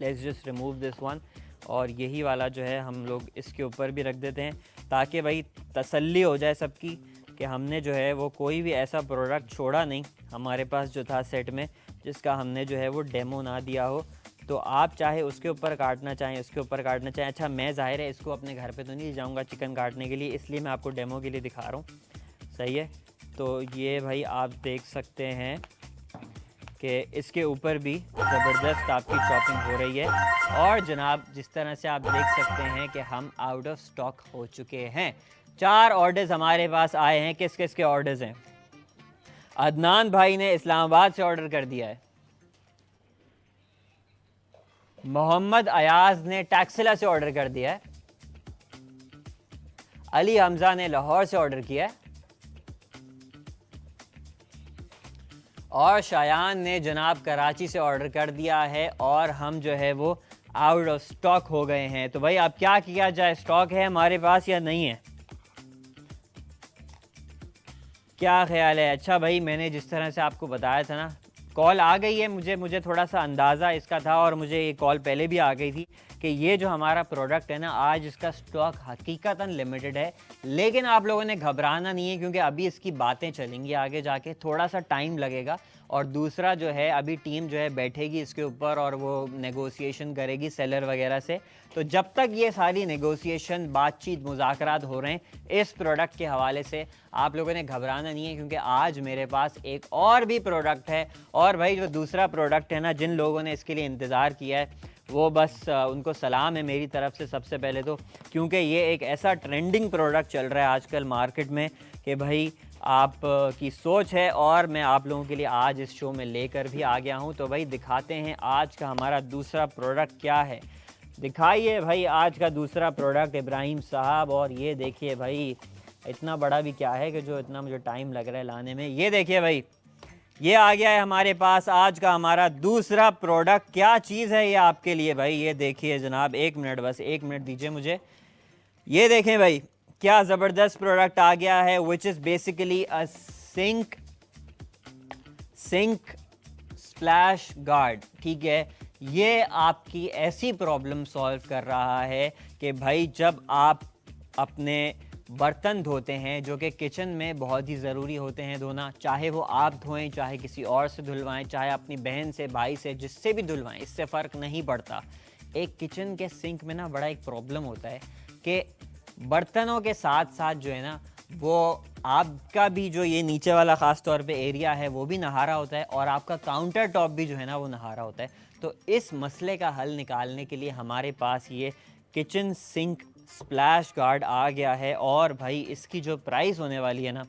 Let's just remove this one, और यही वाला जो है हम लोग इसके ऊपर भी रख देते हैं ताकि भाई तसल्ली हो जाए सबकी कि हमने जो है वो कोई भी ऐसा प्रोडक्ट छोड़ा नहीं हमारे पास जो था सेट में जिसका हमने जो है वो डेमो ना दिया हो। तो आप चाहे उसके ऊपर काटना चाहें, उसके ऊपर काटना चाहें। अच्छा, मैं ज़ाहिर है इसको अपने घर पे तो नहीं जाऊंगा चिकन काटने के लिए, इसलिए मैं आपको डेमो के लिए दिखा रहा हूँ, सही है। तो ये भाई आप देख सकते हैं कि इसके ऊपर भी ज़बरदस्त आपकी चॉपिंग हो रही है। और जनाब जिस तरह से आप देख सकते हैं कि हम आउट ऑफ स्टॉक हो चुके हैं। 4 ऑर्डर्स हमारे पास आए हैं। किस किस के ऑर्डर्स हैं? अदनान भाई ने इस्लामाबाद से ऑर्डर कर दिया है, मोहम्मद अयाज ने टैक्सिला से ऑर्डर कर दिया है, अली हमजा ने लाहौर से ऑर्डर किया है, और शायान ने जनाब कराची से ऑर्डर कर दिया है। और हम जो है वो आउट ऑफ स्टॉक हो गए हैं। तो भाई अब क्या किया जाए, स्टॉक है हमारे पास या नहीं है, क्या ख्याल है? अच्छा भाई, मैंने जिस तरह से आपको बताया था ना, कॉल आ गई है, मुझे थोड़ा सा अंदाज़ा इसका था, और मुझे ये कॉल पहले भी आ गई थी कि ये जो हमारा प्रोडक्ट है ना आज इसका स्टॉक हकीकतन लिमिटेड है। लेकिन आप लोगों ने घबराना नहीं है, क्योंकि अभी इसकी बातें चलेंगी आगे जाके, थोड़ा सा टाइम लगेगा। और दूसरा जो है अभी टीम जो है बैठेगी इसके ऊपर और वो नेगोशिएशन करेगी सेलर वगैरह से। तो जब तक ये सारी नेगोशिएशन, बातचीत, मुज़ाकरात हो रहे हैं इस प्रोडक्ट के हवाले से, आप लोगों ने घबराना नहीं है, क्योंकि आज मेरे पास एक और भी प्रोडक्ट है। और भाई जो दूसरा प्रोडक्ट है ना, जिन लोगों ने इसके लिए इंतज़ार किया है वो बस उनको सलाम है मेरी तरफ से सबसे पहले तो, क्योंकि ये एक ऐसा ट्रेंडिंग प्रोडक्ट चल रहा है आजकल मार्केट में कि भाई आप की सोच है और मैं आप लोगों के लिए आज इस शो में लेकर भी आ गया हूं। तो भाई दिखाते हैं आज का हमारा दूसरा प्रोडक्ट क्या है। दिखाइए भाई आज का दूसरा प्रोडक्ट इब्राहिम साहब। और ये देखिए भाई, इतना बड़ा भी क्या है कि जो इतना मुझे टाइम लग रहा है लाने में। ये देखिए भाई, ये आ गया है हमारे पास आज का हमारा दूसरा प्रोडक्ट। क्या चीज़ है ये आपके लिए भाई, ये देखिए जनाब। 1 मिनट, बस 1 मिनट दीजिए मुझे। ये देखें भाई, क्या ज़बरदस्त प्रोडक्ट आ गया है, which is basically a sink splash guard. ठीक है, ये आपकी ऐसी प्रॉब्लम सॉल्व कर रहा है कि भाई जब आप अपने बर्तन धोते हैं, जो कि किचन में बहुत ही ज़रूरी होते हैं धोना, चाहे वो आप धोएं, चाहे किसी और से धुलवाएं, चाहे अपनी बहन से, भाई से, जिससे भी धुलवाएं, इससे फ़र्क नहीं पड़ता। एक किचन के सिंक में ना बड़ा एक प्रॉब्लम होता है कि बर्तनों के साथ साथ जो है ना, वो आपका भी जो ये नीचे वाला ख़ास तौर पे एरिया है वो भी नहारा होता है और आपका काउंटर टॉप भी जो है ना वो नहारा होता है। तो इस मसले का हल निकालने के लिए हमारे पास ये किचन सिंक स्प्लैश गार्ड आ गया है। और भाई इसकी जो प्राइस होने वाली है ना,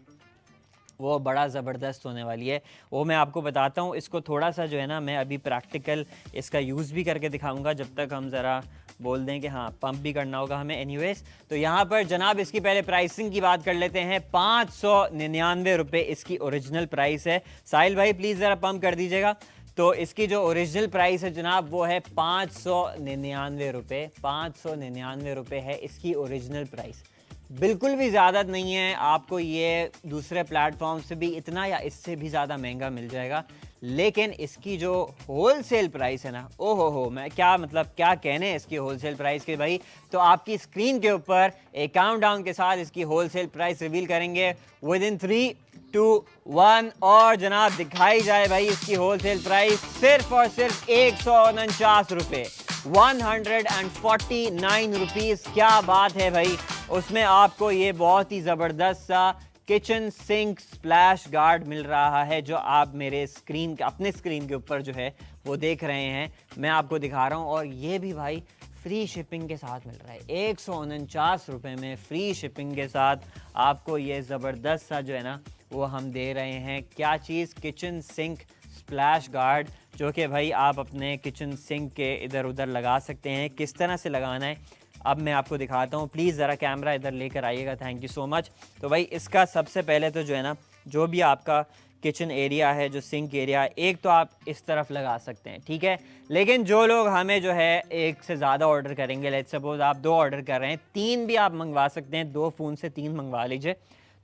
वो बड़ा ज़बरदस्त होने वाली है। वो मैं आपको बताता हूँ। इसको थोड़ा सा जो है ना, मैं अभी प्रैक्टिकल इसका यूज़ भी करके दिखाऊंगा, जब तक हम ज़रा बोल दें कि हाँ पंप भी करना होगा हमें एनीवेज। तो यहाँ पर जनाब इसकी पहले प्राइसिंग की बात कर लेते हैं। 599 रुपये इसकी ओरिजिनल प्राइस है। साहिल भाई प्लीज़ ज़रा पंप कर दीजिएगा। तो इसकी जो ओरिजिनल प्राइस है जनाब वो है 599 रुपये। 599 रुपये है इसकी ओरिजिनल प्राइस। बिल्कुल भी ज़्यादा नहीं है, आपको ये दूसरे प्लेटफॉर्म से भी इतना या इससे भी ज़्यादा महंगा मिल जाएगा। लेकिन इसकी जो होलसेल प्राइस है ना, ओहो हो, मैं क्या मतलब क्या कहने इसकी होलसेल प्राइस के भाई। तो आपकी स्क्रीन के ऊपर एक काउंटडाउन के साथ इसकी होलसेल प्राइस रिवील करेंगे विद इन 3, 2, 1 और जनाब दिखाई जाए भाई इसकी होलसेल प्राइस सिर्फ और सिर्फ 149 रुपये। 149 रुपीज़। क्या बात है भाई। उसमें आपको ये बहुत ही ज़बरदस्त सा किचन सिंक स्प्लैश गार्ड मिल रहा है, जो आप मेरे स्क्रीन अपने स्क्रीन के ऊपर जो है वो देख रहे हैं, मैं आपको दिखा रहा हूँ। और ये भी भाई फ्री शिपिंग के साथ मिल रहा है। 149 रुपये में फ्री शिपिंग के साथ आपको ये ज़बरदस्त सा जो है ना वो हम दे रहे हैं। क्या चीज़? किचन सिंक स्प्लैश गार्ड, जो कि भाई आप अपने किचन सिंक के इधर उधर लगा सकते हैं। किस तरह से लगाना है अब मैं आपको दिखाता हूँ। प्लीज़ ज़रा कैमरा इधर लेकर आइएगा, थैंक यू सो मच। तो भाई इसका सबसे पहले तो जो है ना, जो भी आपका किचन एरिया है, जो सिंक एरिया है, एक तो आप इस तरफ लगा सकते हैं, ठीक है। लेकिन जो लोग हमें जो है एक से ज़्यादा ऑर्डर करेंगे, लेट्स सपोज आप 2 ऑर्डर कर रहे हैं, 3 भी आप मंगवा सकते हैं, 2 फ़ोन से 3 मंगवा लीजिए,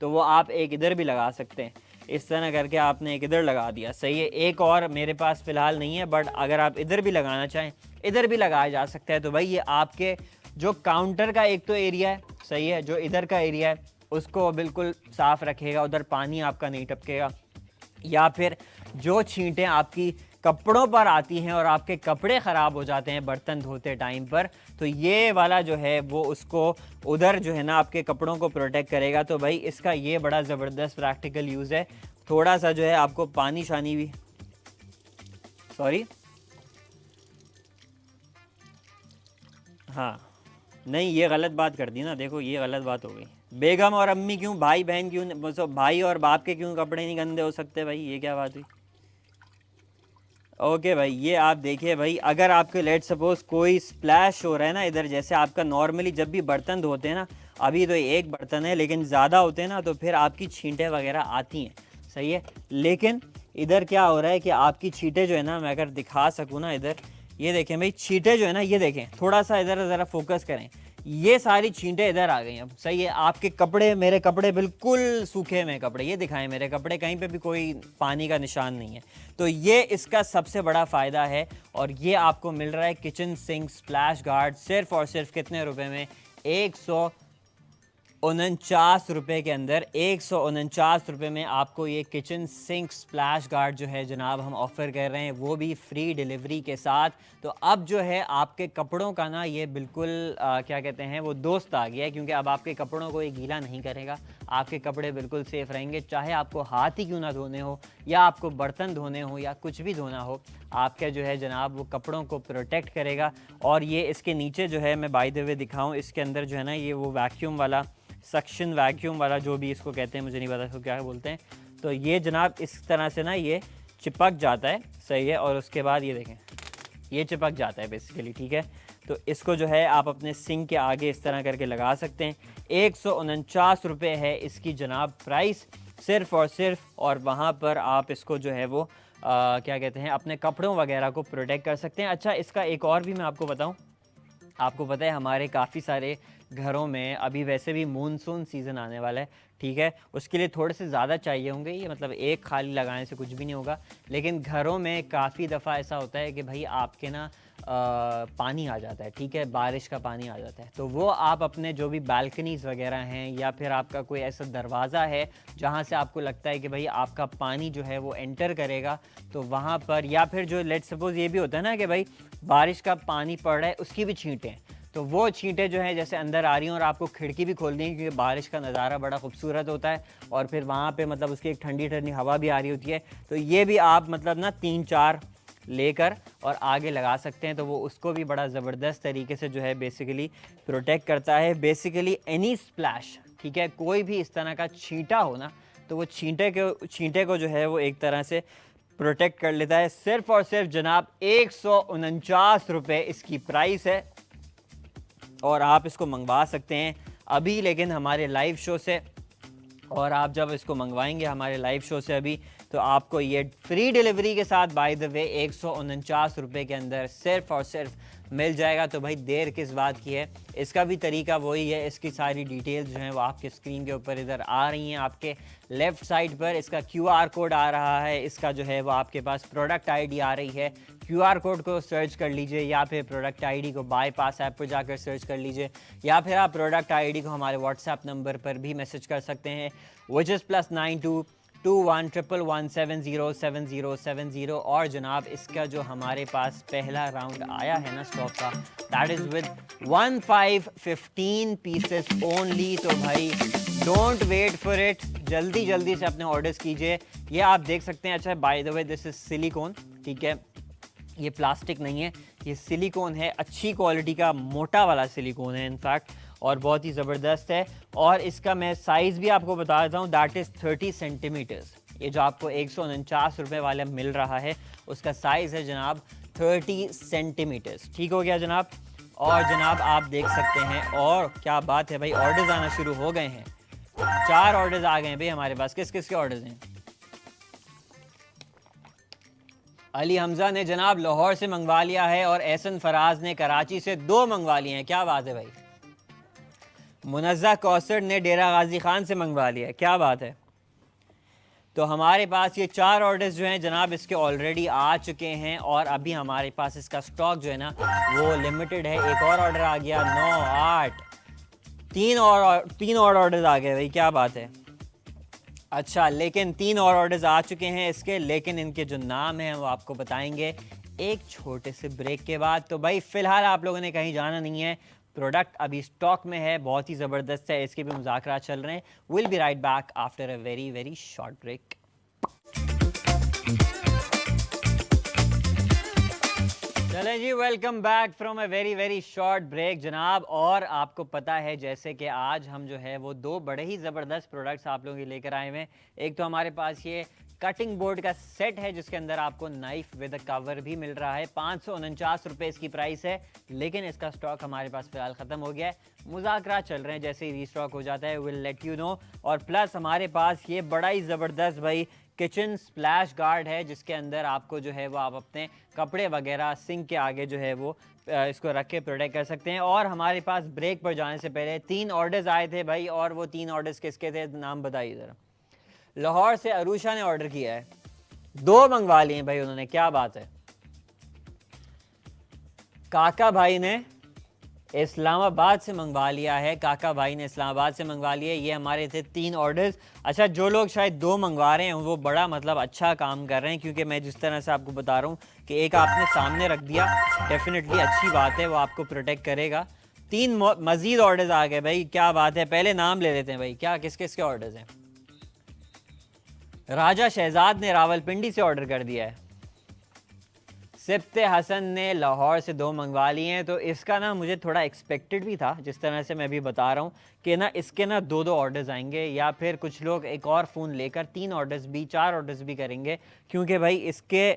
तो वो आप एक इधर भी लगा सकते हैं। इस तरह करके आपने एक इधर लगा दिया, सही है। एक और मेरे पास फ़िलहाल नहीं है, बट अगर आप इधर भी लगाना चाहें इधर भी लगाया जा सकता है। तो भाई ये आपके जो काउंटर का एक तो एरिया है, सही है, जो इधर का एरिया है उसको बिल्कुल साफ़ रखेगा, उधर पानी आपका नहीं टपकेगा। या फिर जो छींटें आपकी कपड़ों पर आती हैं और आपके कपड़े ख़राब हो जाते हैं बर्तन धोते टाइम पर, तो ये वाला जो है वो उसको उधर जो है ना आपके कपड़ों को प्रोटेक्ट करेगा। तो भाई इसका ये बड़ा ज़बरदस्त प्रैक्टिकल यूज़ है। थोड़ा सा जो है आपको पानी शानी भी, सॉरी, हाँ नहीं, ये गलत बात कर दी ना, देखो ये गलत बात हो गई। बेगम और अम्मी क्यों, भाई बहन क्यों, मतलब भाई और बाप के क्यों कपड़े नहीं गंदे हो सकते भाई, ये क्या बात हुई। ओके भाई, ये आप देखिए भाई, अगर आपके लेट सपोज कोई स्प्लैश हो रहा है ना इधर, जैसे आपका नॉर्मली जब भी बर्तन धोते हैं ना, अभी तो एक बर्तन है लेकिन ज़्यादा होते हैं ना, तो फिर आपकी छींटें वगैरह आती हैं, सही है। लेकिन इधर क्या हो रहा है कि आपकी छींटें जो है ना, मैं अगर दिखा सकूँ ना इधर, ये देखें भाई छींटें जो है ना, ये देखें, थोड़ा सा इधर ज़रा फोकस करें, ये सारी छींटें इधर आ गई अब, सही है। आपके कपड़े, मेरे कपड़े बिल्कुल सूखे में कपड़े, ये दिखाएं मेरे कपड़े, कहीं पे भी कोई पानी का निशान नहीं है। तो ये इसका सबसे बड़ा फ़ायदा है। और ये आपको मिल रहा है किचन सिंक स्प्लैश गार्ड सिर्फ और सिर्फ कितने रुपए में? 149 रुपये के अंदर। 149 रुपये में आपको ये किचन सिंक स्प्लैश गार्ड जो है जनाब हम ऑफ़र कर रहे हैं, वो भी फ्री डिलीवरी के साथ। तो अब जो है आपके कपड़ों का ना ये बिल्कुल क्या कहते हैं वो दोस्त आ गया है, क्योंकि अब आपके कपड़ों को ये गीला नहीं करेगा, आपके कपड़े बिल्कुल सेफ़ रहेंगे। चाहे आपको हाथ ही क्यों ना धोने हो, या आपको बर्तन धोने हो, या कुछ भी धोना हो, आपके जो है जनाब वो कपड़ों को प्रोटेक्ट करेगा। और ये इसके नीचे जो है, मैं बाय द वे दिखाऊँ, इसके अंदर जो है ना ये वो वैक्यूम वाला सक्शन वैक्यूम वाला जो भी इसको कहते हैं, मुझे नहीं पता इसको क्या बोलते हैं। तो ये जनाब इस तरह से ना ये चिपक जाता है, सही है। और उसके बाद ये देखें ये चिपक जाता है बेसिकली, ठीक है। तो इसको जो है आप अपने सिंक के आगे इस तरह करके लगा सकते हैं। 149 रुपये है इसकी जनाब प्राइस, सिर्फ़ और सिर्फ। और वहाँ पर आप इसको जो है वो क्या कहते हैं, अपने कपड़ों वगैरह को प्रोटेक्ट कर सकते हैं। अच्छा, इसका एक और भी मैं आपको बताऊँ, आपको पता है हमारे काफ़ी सारे घरों में अभी वैसे भी मानसून सीज़न आने वाला है, ठीक है। उसके लिए थोड़े से ज़्यादा चाहिए होंगे, ये मतलब एक खाली लगाने से कुछ भी नहीं होगा। लेकिन घरों में काफ़ी दफ़ा ऐसा होता है कि भाई आपके ना पानी आ जाता है, ठीक है, बारिश का पानी आ जाता है। तो वो आप अपने जो भी बालकनीज़ वगैरह हैं या फिर आपका कोई ऐसा दरवाज़ा है जहाँ से आपको लगता है कि भाई आपका पानी जो है वो एंटर करेगा, तो वहाँ पर, या फिर जो लेट सपोज़ ये भी होता है ना कि भाई बारिश का पानी पड़ रहा है उसकी भी छींटें, तो वो छींटें जो हैं जैसे अंदर आ रही हैं और आपको खिड़की भी खोल दी क्योंकि बारिश का नज़ारा बड़ा खूबसूरत होता है और फिर वहाँ पे मतलब उसकी एक ठंडी ठंडी हवा भी आ रही होती है। तो ये भी आप मतलब ना 3-4 लेकर और आगे लगा सकते हैं, तो वो उसको भी बड़ा ज़बरदस्त तरीके से जो है बेसिकली प्रोटेक्ट करता है। बेसिकली एनी स्प्लैश, ठीक है, कोई भी इस तरह का छींटा हो ना, तो वो छींटे को जो है वो एक तरह से प्रोटेक्ट कर लेता है। सिर्फ़ और सिर्फ जनाब 149 रुपये इसकी प्राइस है और आप इसको मंगवा सकते हैं अभी, लेकिन हमारे लाइव शो से। और आप जब इसको मंगवाएंगे हमारे लाइव शो से अभी, तो आपको ये फ्री डिलीवरी के साथ बाय द वे 149 रुपये के अंदर सिर्फ़ और सिर्फ मिल जाएगा। तो भाई देर किस बात की है, इसका भी तरीका वही है। इसकी सारी डिटेल्स जो हैं वो आपके स्क्रीन के ऊपर इधर आ रही हैं। आपके लेफ़्ट साइड पर इसका QR कोड आ रहा है, इसका जो है वो आपके पास प्रोडक्ट ID आ रही है। QR कोड को सर्च कर लीजिए या फिर प्रोडक्ट ID को बाईपास ऐप पर जाकर सर्च कर लीजिए, या फिर आप प्रोडक्ट ID को हमारे व्हाट्सएप नंबर पर भी मैसेज कर सकते हैं, विच इज़ +922111707070। और जनाब इसका जो हमारे पास पहला राउंड आया है ना स्टॉक का, that is with 1515 pieces only. तो भाई डोंट वेट फॉर इट, जल्दी जल्दी से अपने ऑर्डर्स कीजिए। ये आप देख सकते हैं। अच्छा, bye the way this is silicon, ठीक है, ये प्लास्टिक नहीं है, ये सिलिकॉन है, अच्छी क्वालिटी का मोटा वाला सिलिकॉन है इनफैक्ट, और बहुत ही ज़बरदस्त है। और इसका मैं साइज़ भी आपको बता देता हूँ, दैट इज़ 30 सेंटीमीटर्स। ये जो आपको 149 रुपये वाला मिल रहा है उसका साइज़ है जनाब 30 सेंटीमीटर्स, ठीक हो गया जनाब। और जनाब आप देख सकते हैं, और क्या बात है भाई, ऑर्डर्स आना शुरू हो गए हैं। 4 ऑर्डर्स आ गए हैं भाई हमारे पास। किस किस के ऑर्डर्स हैं? अली हमज़ा ने जनाब लाहौर से मंगवा लिया है और एहसन फराज ने कराची से 2 मंगवा लिए हैं। क्या बात है भाई। मुनज़्ज़ा कौसर ने डेरा गाजी खान से मंगवा लिया है। क्या बात है। तो हमारे पास ये 4 ऑर्डर्स जो हैं जनाब इसके ऑलरेडी आ चुके हैं और अभी हमारे पास इसका स्टॉक जो है ना वो लिमिटेड है। एक और ऑर्डर आ गया, 9, 8, 3 और ऑर्डर्स आ गए भाई। क्या बात है। अच्छा, लेकिन 3 और ऑर्डर्स आ चुके हैं इसके, लेकिन इनके जो नाम हैं वो आपको बताएंगे एक छोटे से ब्रेक के बाद। तो भाई फ़िलहाल आप लोगों ने कहीं जाना नहीं है, प्रोडक्ट अभी स्टॉक में है, बहुत ही ज़बरदस्त है, इसके भी मुज़ाकरात चल रहे हैं। Will be right back after a very very short break. चलें जी, welcome back from a very very short break जनाब। और आपको पता है जैसे कि आज हम जो है वो 2 बड़े ही ज़बरदस्त प्रोडक्ट्स आप लोगों के लेकर आए हुए हैं। एक तो हमारे पास ये कटिंग बोर्ड का सेट है जिसके अंदर आपको नाइफ विद कवर भी मिल रहा है। 549 रुपये इसकी प्राइस है, लेकिन इसका स्टॉक हमारे पास फिलहाल ख़त्म हो गया है। मुज़ाकरात चल रहे हैं, जैसे ही रीस्टॉक हो जाता है विल लेट यू नो। और प्लस हमारे पास ये बड़ा ही ज़बरदस्त भाई किचन स्प्लैश गार्ड है जिसके अंदर आपको जो है वो आप अपने कपड़े वगैरह सिंक के आगे जो है वो इसको रख के प्रोटेक्ट कर सकते हैं। और हमारे पास ब्रेक पर जाने से पहले 3 ऑर्डर्स आए थे भाई, और वो 3 ऑर्डर्स किसके थे, नाम बताइए ज़रा। लाहौर से अरूशा ने ऑर्डर किया है, 2 मंगवा लिए भाई उन्होंने। क्या बात है। काका भाई ने इस्लामाबाद से मंगवा लिया है, काका भाई ने इस्लामाबाद से मंगवा लिया। ये हमारे थे 3 ऑर्डर्स। अच्छा, जो लोग शायद 2 मंगवा रहे हैं वो बड़ा मतलब अच्छा काम कर रहे हैं, क्योंकि मैं जिस तरह से आपको बता रहा हूँ कि एक आपने सामने रख दिया, डेफिनेटली अच्छी बात है, वो आपको प्रोटेक्ट करेगा। 3 मजीद ऑर्डर्स आ गए भाई। क्या बात है। पहले नाम ले लेते हैं भाई, क्या किस किस के ऑर्डर्स हैं। राजा शहजाद ने रावलपिंडी से ऑर्डर कर दिया है। सिब्ते हसन ने लाहौर से 2 मंगवा लिए हैं। तो इसका ना मुझे थोड़ा एक्सपेक्टेड भी था, जिस तरह से मैं अभी बता रहा हूँ कि ना इसके ना 2-2 ऑर्डर्स आएंगे, या फिर कुछ लोग एक और फ़ोन लेकर 3 ऑर्डर्स भी 4 ऑर्डर्स भी करेंगे, क्योंकि भाई इसके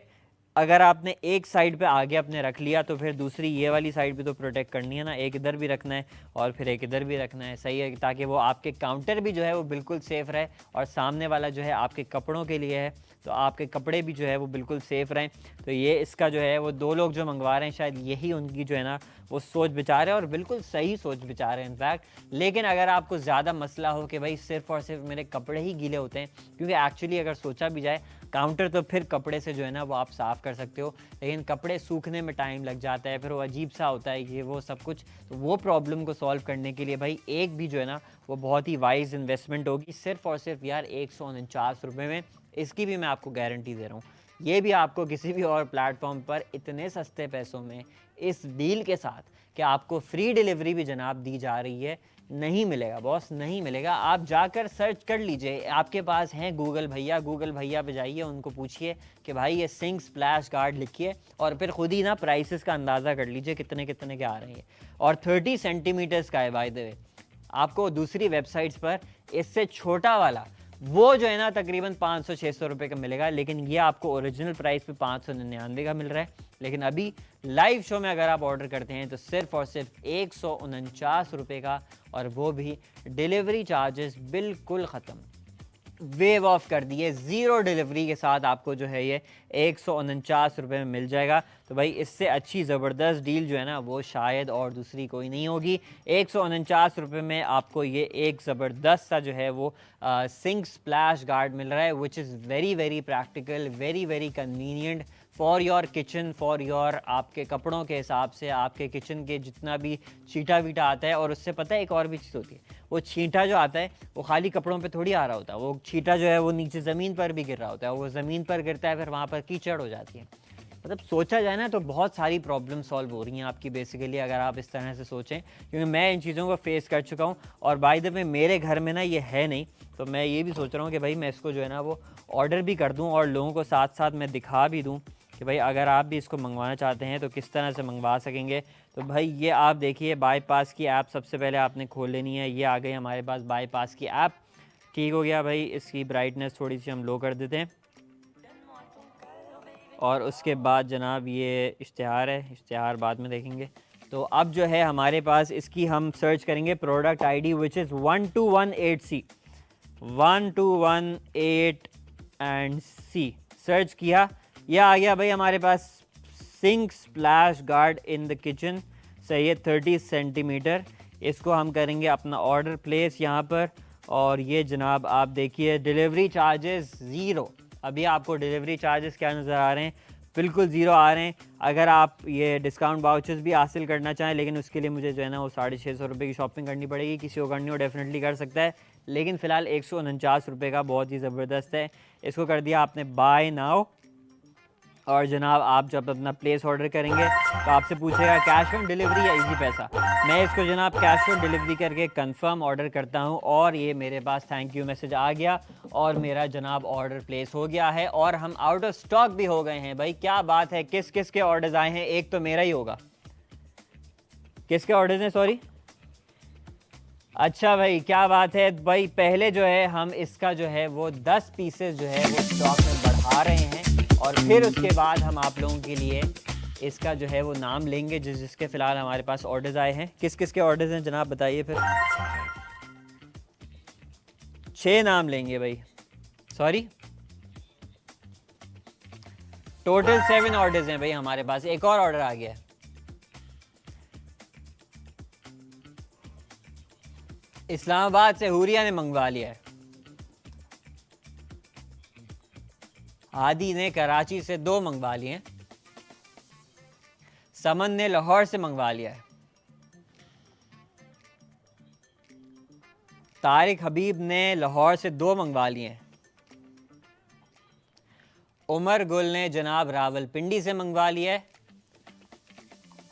अगर आपने एक साइड पे आगे अपने रख लिया तो फिर दूसरी ये वाली साइड भी तो प्रोटेक्ट करनी है ना, एक इधर भी रखना है और फिर एक इधर भी रखना है, सही है, ताकि वो आपके काउंटर भी जो है वो बिल्कुल सेफ़ रहे और सामने वाला जो है आपके कपड़ों के लिए है तो आपके कपड़े भी जो है वो बिल्कुल सेफ़ रहें। तो ये इसका जो है वो 2 लोग जो मंगवा रहे हैं शायद यही उनकी जो है ना वो सोच विचार है, और बिल्कुल सही सोच विचार है इनफैक्ट। लेकिन अगर आपको ज़्यादा मसला हो कि भाई सिर्फ़ और सिर्फ मेरे कपड़े ही गीले होते हैं, क्योंकि एक्चुअली अगर सोचा भी जाए काउंटर तो फिर कपड़े से जो है ना वो आप साफ़ कर सकते हो, लेकिन कपड़े सूखने में टाइम लग जाता है, फिर वो अजीब सा होता है ये वो सब कुछ। तो वो प्रॉब्लम को सॉल्व करने के लिए भाई एक भी जो है ना वो बहुत ही वाइज इन्वेस्टमेंट होगी, सिर्फ़ और सिर्फ यार 149 रुपये में। इसकी भी मैं आपको गारंटी दे रहा हूँ, ये भी आपको किसी भी और प्लेटफॉर्म पर इतने सस्ते पैसों में इस डील के साथ कि आपको फ्री डिलीवरी भी जनाब दी जा रही है, नहीं मिलेगा बॉस, नहीं मिलेगा। आप जाकर सर्च कर लीजिए, आपके पास हैं गूगल भैया, गूगल भैया पे जाइए, उनको पूछिए कि भाई ये सिंक स्प्लैश गार्ड लिखिए और फिर खुद ही ना प्राइसेस का अंदाज़ा कर लीजिए कितने कितने के आ रहे हैं। और 30 सेंटीमीटर्स का है बाय द वे। आपको दूसरी वेबसाइट्स पर इससे छोटा वाला वो जो है ना तकरीबन 500-600 रुपये का मिलेगा, लेकिन ये आपको ओरिजिनल प्राइस पे 599 का मिल रहा है। लेकिन अभी लाइव शो में अगर आप ऑर्डर करते हैं तो सिर्फ और सिर्फ 149 रुपये का, और वो भी डिलीवरी चार्जेस बिल्कुल ख़त्म, वेव ऑफ कर दिए, ज़ीरो डिलीवरी के साथ आपको जो है ये 149 रुपये में मिल जाएगा। तो भाई इससे अच्छी ज़बरदस्त डील जो है ना वो शायद और दूसरी कोई नहीं होगी। 149 रुपये में आपको ये एक ज़बरदस्त सा जो है वो सिंक स्प्लैश गार्ड मिल रहा है, which is very very practical, very very convenient for your kitchen, for your आपके कपड़ों के हिसाब से, आपके किचन के जितना भी छींटा वीटा आता है। और उससे पता है एक और भी चीज़ होती है, वो छींटा जो आता है वो खाली कपड़ों पे थोड़ी आ रहा होता है, वो छींटा जो है वो नीचे ज़मीन पर भी गिर रहा होता है, वो ज़मीन पर गिरता है फिर वहाँ पर कीचड़ हो जाती है। मतलब सोचा जाए ना तो बहुत सारी प्रॉब्लम सॉल्व हो रही हैं आपकी बेसिकली, अगर आप इस तरह से सोचें, क्योंकि मैं इन चीज़ों को फेस कर चुका हूँ। और बाय द वे मेरे घर में ना ये है नहीं, तो मैं ये भी सोच रहा हूँ कि भाई मैं इसको जो है ना वो ऑर्डर भी कर दूँ और लोगों को साथ साथ मैं दिखा भी दूँ कि भाई अगर आप भी इसको मंगवाना चाहते हैं तो किस तरह से मंगवा सकेंगे। तो भाई ये आप देखिए बाईपास की ऐप सबसे पहले आपने खोल लेनी है। ये आ गई हमारे पास बाईपास की ऐप। ठीक हो गया भाई, इसकी ब्राइटनेस थोड़ी सी हम लो कर देते हैं। और उसके बाद जनाब ये इश्तिहार है, इश्तिहार बाद में देखेंगे। तो अब जो है हमारे पास इसकी हम सर्च करेंगे product ID which is 1218C 1218 and C. Search किया, यह आ गया भाई हमारे पास sink splash guard in the kitchen, सही है 30 सेंटीमीटर। इसको हम करेंगे अपना ऑर्डर प्लेस यहाँ पर। और ये जनाब आप देखिए डिलीवरी चार्जेस ज़ीरो। अभी आपको डिलीवरी चार्जेस क्या नज़र आ रहे हैं, बिल्कुल ज़ीरो आ रहे हैं। अगर आप ये डिस्काउंट वाउचर्स भी हासिल करना चाहें, लेकिन उसके लिए मुझे जो है ना वो 650 रुपये की शॉपिंग करनी पड़ेगी। किसी को करनी हो डेफिनेटली कर सकता है, लेकिन फ़िलहाल 149 रुपये का बहुत ही ज़बरदस्त है। इसको कर दिया आपने बाय नाउ। और जनाब आप जब अपना प्लेस ऑर्डर करेंगे तो आपसे पूछेगा कैश ऑन डिलीवरी या इजी पैसा। मैं इसको जनाब कैश ऑन डिलीवरी करके कंफर्म ऑर्डर करता हूं, और ये मेरे पास थैंक यू मैसेज आ गया और मेरा जनाब ऑर्डर प्लेस हो गया है। और हम आउट ऑफ स्टॉक भी हो गए हैं भाई, क्या बात है। किस किस के ऑर्डर्स आए हैं? एक तो मेरा ही होगा। किसके ऑर्डर्स हैं? सॉरी, अच्छा भाई क्या बात है भाई। पहले जो है हम इसका जो है वो 10 पीसेस जो है वो स्टॉक में बढ़ा रहे हैं, और फिर उसके बाद हम आप लोगों के लिए इसका जो है वो नाम लेंगे जिसके फ़िलहाल हमारे पास ऑर्डर्स आए हैं। किस किस के ऑर्डर्स हैं जनाब बताइए। फिर 6 नाम लेंगे भाई, सॉरी टोटल 7 ऑर्डर्स हैं भाई हमारे पास। एक और ऑर्डर आ गया है, इस्लामाबाद से हुरिया ने मंगवा लिया है। आदि ने कराची से 2 मंगवा लिए हैं। समन ने लाहौर से मंगवा लिया है। तारिक हबीब ने लाहौर से 2 मंगवा लिए हैं। उमर गुल ने जनाब रावलपिंडी से मंगवा लिया है।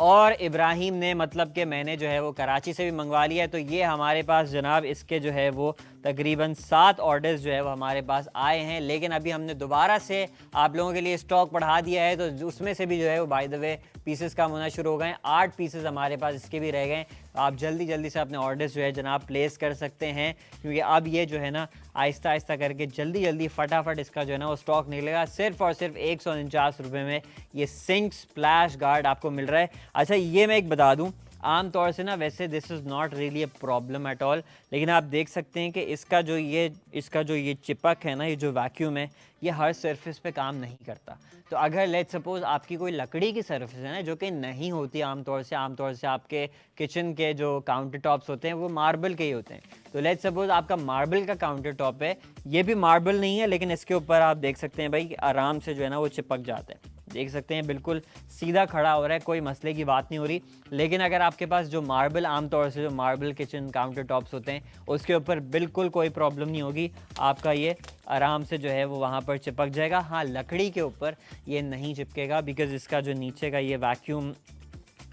और इब्राहिम ने मतलब कि मैंने जो है वो कराची से भी मंगवा लिया है। तो ये हमारे पास जनाब इसके जो है वो तकरीबन 7 ऑर्डर्स जो है वो हमारे पास आए हैं, लेकिन अभी हमने दोबारा से आप लोगों के लिए स्टॉक बढ़ा दिया है, तो उसमें से भी जो है वो बाय द वे पीसेस कम होना शुरू हो गए हैं। 8 पीसेस हमारे पास इसके भी रह गए हैं। आप जल्दी जल्दी से अपने ऑर्डर्स जो है जनाब प्लेस कर सकते हैं, क्योंकि अब ये जो है ना आहिस्ता आहिस्ता करके जल्दी जल्दी फटाफट इसका जो है ना वो स्टॉक निकलेगा। सिर्फ और सिर्फ 149 रुपये में ये सिंक स्प्लैश गार्ड आपको मिल रहा है। अच्छा, ये मैं एक बता दूँ, आम तौर से ना वैसे this is not really a problem at all, लेकिन आप देख सकते हैं कि इसका जो ये चिपक है ना, ये जो वैक्यूम है, ये हर सरफेस पे काम नहीं करता। तो अगर लेट्स सपोज आपकी कोई लकड़ी की सरफेस है ना, जो कि नहीं होती आमतौर से आपके किचन के जो काउंटर टॉप्स होते हैं वो मार्बल के ही होते हैं। तो लेट्स सपोज आपका मार्बल का काउंटर टॉप है, ये भी मार्बल नहीं है, लेकिन इसके ऊपर आप देख सकते हैं भाई आराम से जो है ना वो चिपक जाता है। देख सकते हैं बिल्कुल सीधा खड़ा हो रहा है, कोई मसले की बात नहीं हो रही। लेकिन अगर आपके पास जो मार्बल आमतौर से जो मार्बल किचन काउंटर टॉप्स होते हैं उसके ऊपर बिल्कुल कोई प्रॉब्लम नहीं होगी, आपका ये आराम से जो है वो वहाँ पर चिपक जाएगा। हाँ, लकड़ी के ऊपर ये नहीं चिपकेगा, बिकॉज़ इसका जो नीचे का ये वैक्यूम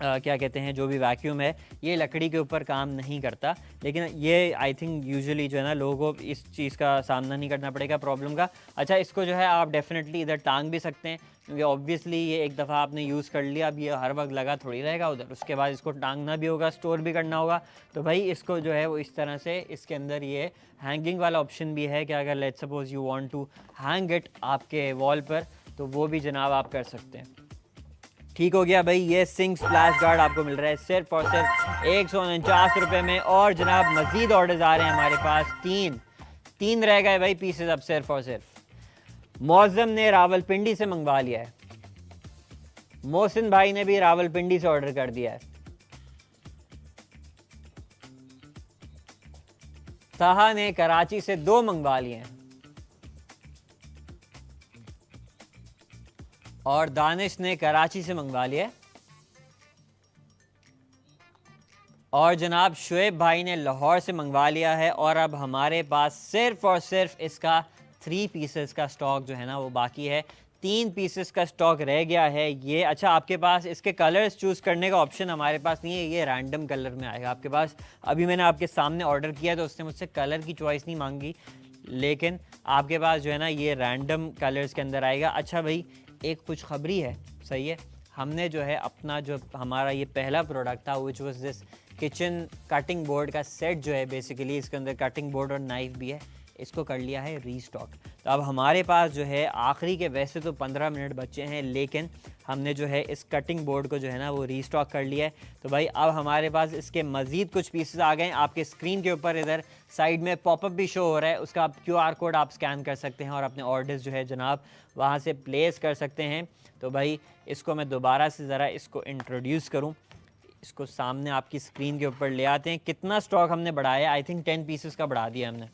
क्या कहते हैं, जो भी वैक्यूम है ये लकड़ी के ऊपर काम नहीं करता। लेकिन ये आई थिंक यूजुअली जो है ना लोगों को इस चीज़ का सामना नहीं करना पड़ेगा प्रॉब्लम का। अच्छा, इसको जो है आप डेफिनेटली इधर टांग भी सकते हैं, क्योंकि ऑब्वियसली ये एक दफ़ा आपने यूज़ कर लिया, अब ये हर वक्त लगा थोड़ी रहेगा उधर, उसके बाद इसको टांगना भी होगा, स्टोर भी करना होगा। तो भाई इसको जो है वो इस तरह से इसके अंदर ये हैंगिंग वाला ऑप्शन भी है कि अगर let's suppose you want to hang it आपके वॉल पर, तो वो भी जनाब आप कर सकते हैं। ठीक हो गया भाई, ये सिंक स्प्लैश गार्ड आपको मिल रहा है सिर्फ और सिर्फ 149 रुपये में। और जनाब मज़ीद ऑर्डर्स आ रहे हैं हमारे पास, तीन रह गए भाई पीसेस अब सिर्फ और सिर्फ। मौज़म ने रावलपिंडी से मंगवा लिया है, मोहसिन भाई ने भी रावलपिंडी से ऑर्डर कर दिया है, ताहा ने कराची से 2 मंगवा लिए हैं, और दानिश ने कराची से मंगवा लिया, और जनाब शुएब भाई ने लाहौर से मंगवा लिया है। और अब हमारे पास सिर्फ और सिर्फ इसका 3 पीसेस का स्टॉक जो है ना वो बाकी है, 3 पीसेस का स्टॉक रह गया है ये। अच्छा, आपके पास इसके कलर्स चूज़ करने का ऑप्शन हमारे पास नहीं है, ये रैंडम कलर में आएगा आपके पास। अभी मैंने आपके सामने ऑर्डर किया तो उसने मुझसे कलर की चॉइस नहीं मांगी, लेकिन आपके पास जो है ना ये रैंडम कलर्स के अंदर आएगा। अच्छा भाई, एक खुशखबरी है, सही है, हमने जो है अपना जो हमारा ये पहला प्रोडक्ट था which was this kitchen cutting board का सेट जो है, बेसिकली इसके अंदर कटिंग बोर्ड और नाइफ भी है, इसको कर लिया है रीस्टॉक। तो अब हमारे पास जो है आखिरी के वैसे तो 15 मिनट बचे हैं, लेकिन हमने जो है इस कटिंग बोर्ड को जो है ना वो रीस्टॉक कर लिया है। तो भाई अब हमारे पास इसके मज़ीद कुछ पीसेस आ गए हैं। आपके स्क्रीन के ऊपर इधर साइड में पॉपअप भी शो हो रहा है, उसका आप QR कोड आप स्कैन कर सकते हैं और अपने ऑर्डर्स जो है जनाब वहाँ से प्लेस कर सकते हैं। तो भाई इसको मैं दोबारा से ज़रा इसको इंट्रोड्यूस करूँ, इसको सामने आपकी स्क्रीन के ऊपर ले आते हैं। कितना स्टॉक हमने बढ़ाया, आई थिंक 10 पीसेस का बढ़ा दिया हमने,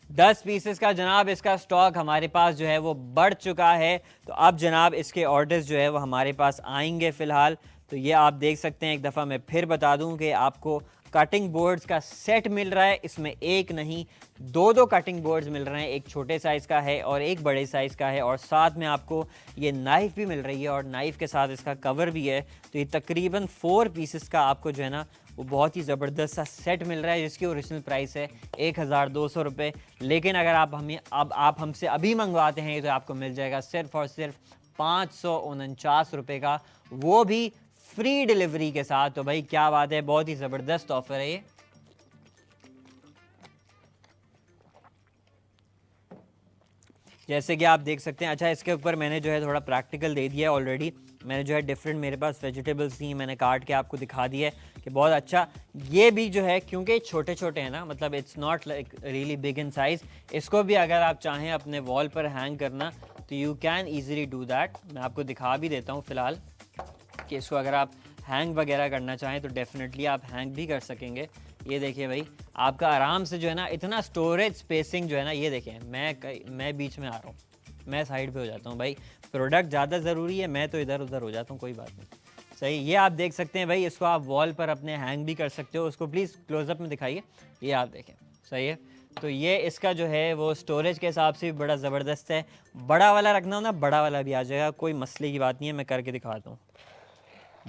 10 पीसेस का जनाब इसका स्टॉक हमारे पास जो है वो बढ़ चुका है। तो अब जनाब इसके ऑर्डर्स जो है वो हमारे पास आएंगे फ़िलहाल। तो ये आप देख सकते हैं, एक दफ़ा मैं फिर बता दूं कि आपको कटिंग बोर्ड्स का सेट मिल रहा है, इसमें एक नहीं 2 कटिंग बोर्ड्स मिल रहे हैं, एक छोटे साइज़ का है और एक बड़े साइज़ का है, और साथ में आपको ये नाइफ़ भी मिल रही है और नाइफ़ के साथ इसका कवर भी है। तो ये तकरीबन 4 पीसेस का आपको जो है ना वो बहुत ही ज़बरदस्त सा सेट मिल रहा है, जिसकी ओरिजिनल प्राइस है 1200 रुपये। लेकिन अगर आप हमसे अभी मंगवाते हैं तो आपको मिल जाएगा सिर्फ और सिर्फ 549 रुपये का, वो भी फ्री डिलीवरी के साथ। तो भाई क्या बात है, बहुत ही ज़बरदस्त ऑफर है ये। जैसे कि आप देख सकते हैं। अच्छा, इसके ऊपर मैंने जो है थोड़ा प्रैक्टिकल दे दिया है ऑलरेडी, मैंने जो है डिफरेंट मेरे पास वेजिटेबल्स थी, मैंने काट के आपको दिखा दिया है कि बहुत अच्छा। ये भी जो है क्योंकि छोटे छोटे हैं ना, मतलब it's not like really big in size, इसको भी अगर आप चाहें अपने वॉल पर हैंग करना तो you can easily do that. मैं आपको दिखा भी देता हूँ फ़िलहाल कि इसको अगर आप हैंग वगैरह करना चाहें तो डेफिनेटली आप हैंग भी कर सकेंगे। ये देखिए भाई, आपका आराम से जो है ना इतना स्टोरेज स्पेसिंग जो है ना, ये देखें मैं बीच में आ रहा हूँ, मैं साइड पे हो जाता हूँ भाई, प्रोडक्ट ज़्यादा ज़रूरी है, मैं तो इधर उधर हो जाता हूँ, कोई बात नहीं। सही, ये आप देख सकते हैं भाई, इसको आप वॉल पर अपने हैंग भी कर सकते हो। उसको प्लीज़ क्लोजअप में दिखाइए, ये आप देखें, सही है। तो ये इसका जो है वो स्टोरेज के हिसाब से भी बड़ा ज़बरदस्त है। बड़ा वाला रखना हो ना, बड़ा वाला भी आ जाएगा, कोई मसले की बात नहीं है, मैं करके दिखाता हूँ।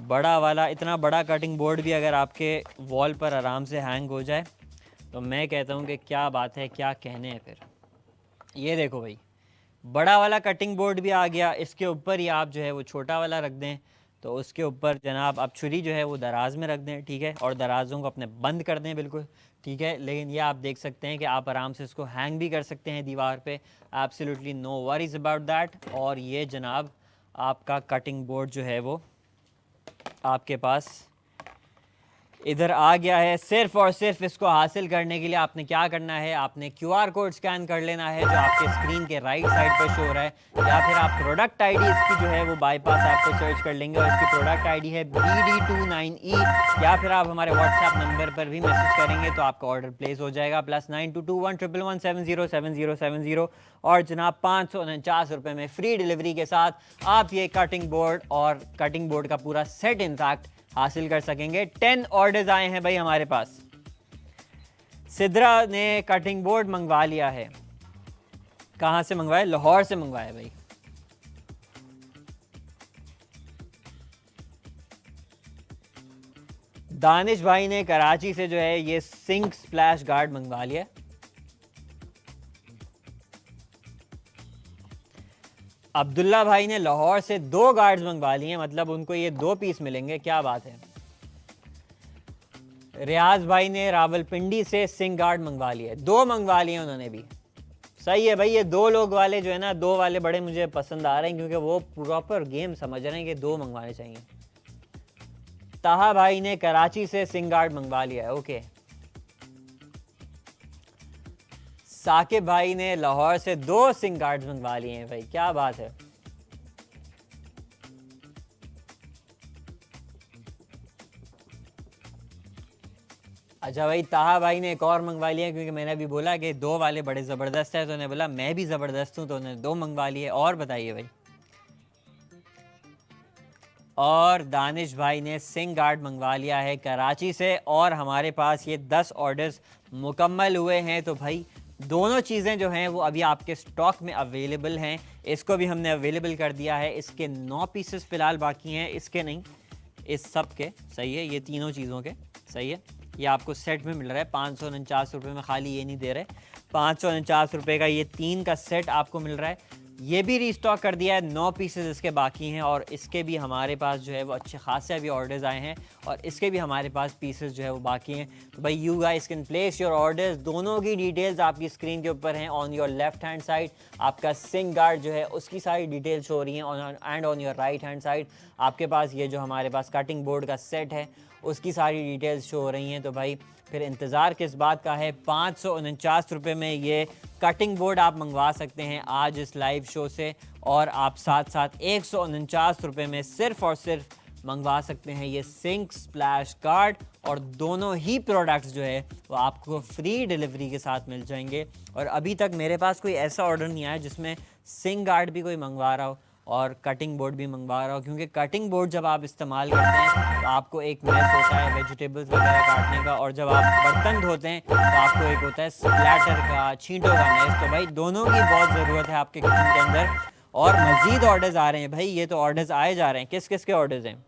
बड़ा वाला, इतना बड़ा कटिंग बोर्ड भी अगर आपके वॉल पर आराम से हैंग हो जाए तो मैं कहता हूँ कि क्या बात है, क्या कहने हैं फिर। ये देखो भाई, बड़ा वाला कटिंग बोर्ड भी आ गया, इसके ऊपर ही आप जो है वो छोटा वाला रख दें, तो उसके ऊपर जनाब आप छुरी जो है वो दराज में रख दें, ठीक है, और दराजों को अपने बंद कर दें बिल्कुल, ठीक है। लेकिन ये आप देख सकते हैं कि आप आराम से इसको हैंग भी कर सकते हैं दीवार पे, absolutely no worries about that. और ये जनाब आपका कटिंग बोर्ड जो है वो आपके पास इधर आ गया है। सिर्फ और सिर्फ इसको हासिल करने के लिए आपने क्या करना है, आपने QR कोड स्कैन कर लेना है जो आपके स्क्रीन के राइट साइड पर शो हो रहा है, या फिर आप प्रोडक्ट आईडी इसकी जो है वो बाईपास ऐप पे सर्च कर लेंगे और इसकी प्रोडक्ट आईडी है BD29E, या फिर आप हमारे व्हाट्सएप नंबर पर भी मैसेज करेंगे तो आपका ऑर्डर प्लेस हो जाएगा +922111707070। और जनाब 549 रुपये में फ्री डिलीवरी के साथ आप ये कटिंग बोर्ड और कटिंग बोर्ड का पूरा सेट इनफैक्ट हासिल कर सकेंगे। 10 ऑर्डर्स आए हैं भाई हमारे पास। सिद्रा ने कटिंग बोर्ड मंगवा लिया है। कहां से मंगवाया? लाहौर से मंगवाया भाई। दानिश भाई ने कराची से जो है ये सिंक स्प्लैश गार्ड मंगवा लिया। अब्दुल्ला भाई ने लाहौर से 2 गार्ड्स मंगवा लिए हैं, मतलब उनको ये 2 पीस मिलेंगे। क्या बात है। रियाज भाई ने रावलपिंडी से सिंक गार्ड मंगवा लिए, 2 मंगवा लिए उन्होंने भी। सही है भाई, ये 2 लोग वाले जो है ना, 2 वाले बड़े मुझे पसंद आ रहे हैं क्योंकि वो प्रॉपर गेम समझ रहे हैं कि 2 मंगवाने चाहिए। ताहा भाई ने कराची से सिंक गार्ड मंगवा लिया है, ओके। साकिब भाई ने लाहौर से 2 सिंक गार्ड्स मंगवा लिए हैं भाई, क्या बात है। अच्छा भाई, ताहा भाई ने एक और मंगवा लिया क्योंकि मैंने अभी बोला कि 2 वाले बड़े ज़बरदस्त है, तो उन्हें बोला मैं भी ज़बरदस्त हूँ, तो उन्हें 2 मंगवा लिए। और बताइए भाई। और दानिश भाई ने सिंक गार्ड मंगवा लिया है कराची से, और हमारे पास ये 10 ऑर्डर्स मुकम्मल हुए हैं। तो भाई दोनों चीज़ें जो हैं वो अभी आपके स्टॉक में अवेलेबल हैं। इसको भी हमने अवेलेबल कर दिया है। इसके 9 पीसेस फ़िलहाल बाकी हैं, इसके नहीं, इस सब के। सही है, ये तीनों चीज़ों के। सही है, ये आपको सेट में मिल रहा है 549 रुपये में। खाली ये नहीं दे रहे, 549 रुपये का ये 3 का सेट आपको मिल रहा है। ये भी रीस्टॉक कर दिया है, 9 पीसेस इसके बाकी हैं, और इसके भी हमारे पास जो है वो अच्छे खासे अभी ऑर्डर्स आए हैं, और इसके भी हमारे पास पीसेस जो है वो बाकी हैं। तो भाई you guys can place your orders. दोनों की डिटेल्स आपकी स्क्रीन के ऊपर हैं। On your left hand side आपका सिंक गार्ड जो है उसकी सारी डिटेल्स हो रही हैं, and on your right hand side आपके पास ये जो हमारे पास कटिंग बोर्ड का सेट है उसकी सारी डिटेल्स शो हो रही हैं। तो भाई फिर इंतज़ार किस बात का है। 549 रुपये में ये कटिंग बोर्ड आप मंगवा सकते हैं आज इस लाइव शो से, और आप साथ साथ 149 रुपये में सिर्फ और सिर्फ मंगवा सकते हैं ये सिंक स्प्लैश गार्ड, और दोनों ही प्रोडक्ट्स जो है वो आपको फ्री डिलीवरी के साथ मिल जाएंगे। और अभी तक मेरे पास कोई ऐसा ऑर्डर नहीं आया जिसमें सिंक गार्ड भी कोई मंगवा रहा हो और कटिंग बोर्ड भी मंगवा रहा हो, क्योंकि कटिंग बोर्ड जब आप इस्तेमाल करते हैं तो आपको एक मैश होता है वेजिटेबल्स वगैरह काटने का, और जब आप बर्तन धोते हैं तो आपको एक होता है स्प्लैटर का, छींटों का मैश। तो भाई दोनों की बहुत ज़रूरत है आपके किचन के अंदर। और मज़ीद ऑर्डर्स आ रहे हैं भाई, ये तो ऑर्डर्स आए जा रहे हैं। किस किस के ऑर्डर्स हैं?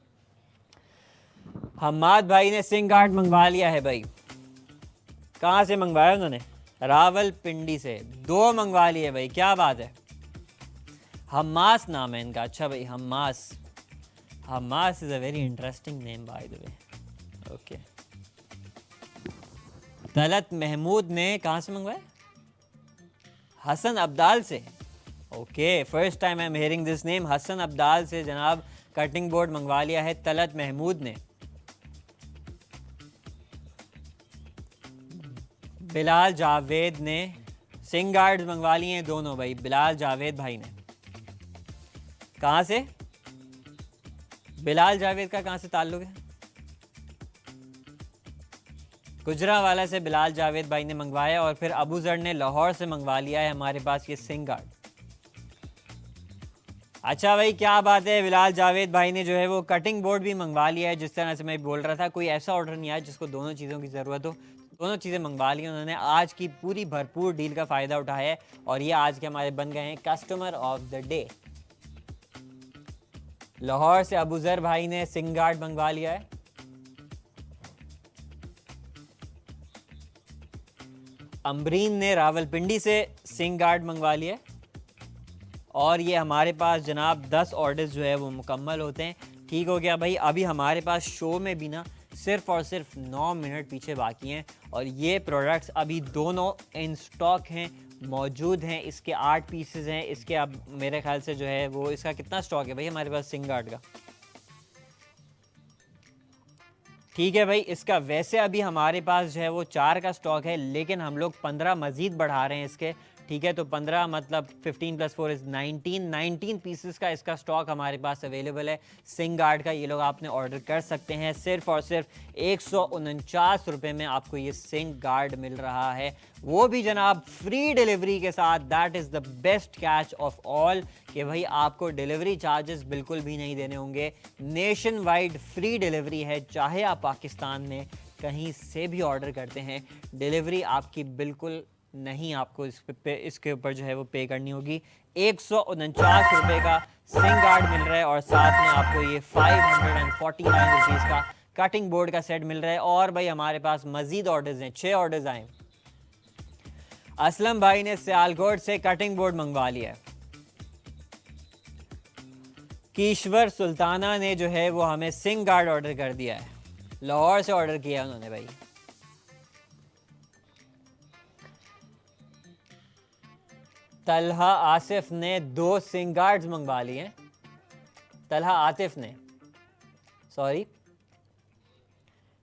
हम्माद भाई ने सिंक गार्ड मंगवा लिया है भाई। कहाँ से मंगवाया उन्होंने? रावलपिंडी से। 2 मंगवा लिए भाई, क्या बात है। हम्मास नाम है इनका। अच्छा भाई, Hammas. Hammas is a very interesting name by the way. Okay. Talat Mahmood ने कहाँ से मंगवाया? हसन अब्दाल से। Okay, first time I am hearing this name. Hasan Abdal से जनाब कटिंग बोर्ड मंगवा लिया है तलत महमूद ने। बिलाल जावेद ने सिंक गार्ड्स मंगवा लिए हैं दोनों भाई, बिलाल जावेद भाई ने। कहाँ से? बिलाल जावेद का कहाँ से ताल्लुक है? गुजरावाला से बिलाल जावेद भाई ने मंगवाया, और फिर अबू जर ने लाहौर से मंगवा लिया है हमारे पास ये सिंक गार्ड। अच्छा भाई, क्या बात है। बिलाल जावेद भाई ने जो है वो कटिंग बोर्ड भी मंगवा लिया है। जिस तरह से मैं बोल रहा था, कोई ऐसा ऑर्डर नहीं आया जिसको दोनों चीज़ों की ज़रूरत हो। दोनों चीज़ें मंगवा ली उन्होंने। आज की पूरी भरपूर डील का फ़ायदा उठाया है, और ये आज के हमारे बन गए हैं customer of the day. Lahore से अबू जर भाई ने सिंक गार्ड मंगवा लिया है। अमरीन ने रावलपिंडी से सिंग गार्ड मंगवा लिया और ये हमारे पास जनाब 10 ऑर्डर्स जो है वो मुकम्मल होते हैं। ठीक हो गया भाई। अभी हमारे पास शो में भी ना सिर्फ और सिर्फ 9 मिनट पीछे बाकी हैं और ये प्रोडक्ट्स अभी दोनों इन स्टॉक हैं, मौजूद हैं। इसके 8 पीसेस हैं। इसके अब मेरे ख्याल से जो है वो इसका कितना स्टॉक है भाई हमारे पास सिंग गार्ड का? ठीक है भाई, इसका वैसे अभी हमारे पास जो है वो 4 का स्टॉक है, लेकिन हम लोग 15 मज़ीद बढ़ा रहे हैं इसके। ठीक है, तो 15 मतलब 15 + 4 = 19 पीसेस का इसका स्टॉक हमारे पास अवेलेबल है सिंग गार्ड का। ये लोग आपने ऑर्डर कर सकते हैं। सिर्फ और सिर्फ 149 रुपये में आपको ये सिंग गार्ड मिल रहा है, वो भी जनाब फ्री डिलीवरी के साथ। That is the best catch of all कि भाई आपको डिलीवरी चार्जेस बिल्कुल भी नहीं देने होंगे। नेशन वाइड फ्री डिलीवरी है, चाहे आप पाकिस्तान में कहीं से भी ऑर्डर करते हैं, डिलीवरी आपकी बिल्कुल नहीं आपको इसके ऊपर जो है वो पे करनी होगी। 149 रुपये का सिंग गार्ड मिल रहा है और साथ में आपको ये 549 रुपीज़ का कटिंग बोर्ड का सेट मिल रहा है। और भाई हमारे पास मज़ीद ऑर्डर्स हैं, 6 ऑर्डर्स आए। असलम भाई ने सियालकोट से कटिंग बोर्ड मंगवा लिया है। कीश्वर सुल्ताना ने जो है वो हमें सिंग गार्ड ऑर्डर कर दिया है, लाहौर से ऑर्डर किया उन्होंने भाई। तलहा आसिफ ने 2 सिंग गार्ड्स मंगवा लिए हैं। तलहा आतिफ ने, सॉरी।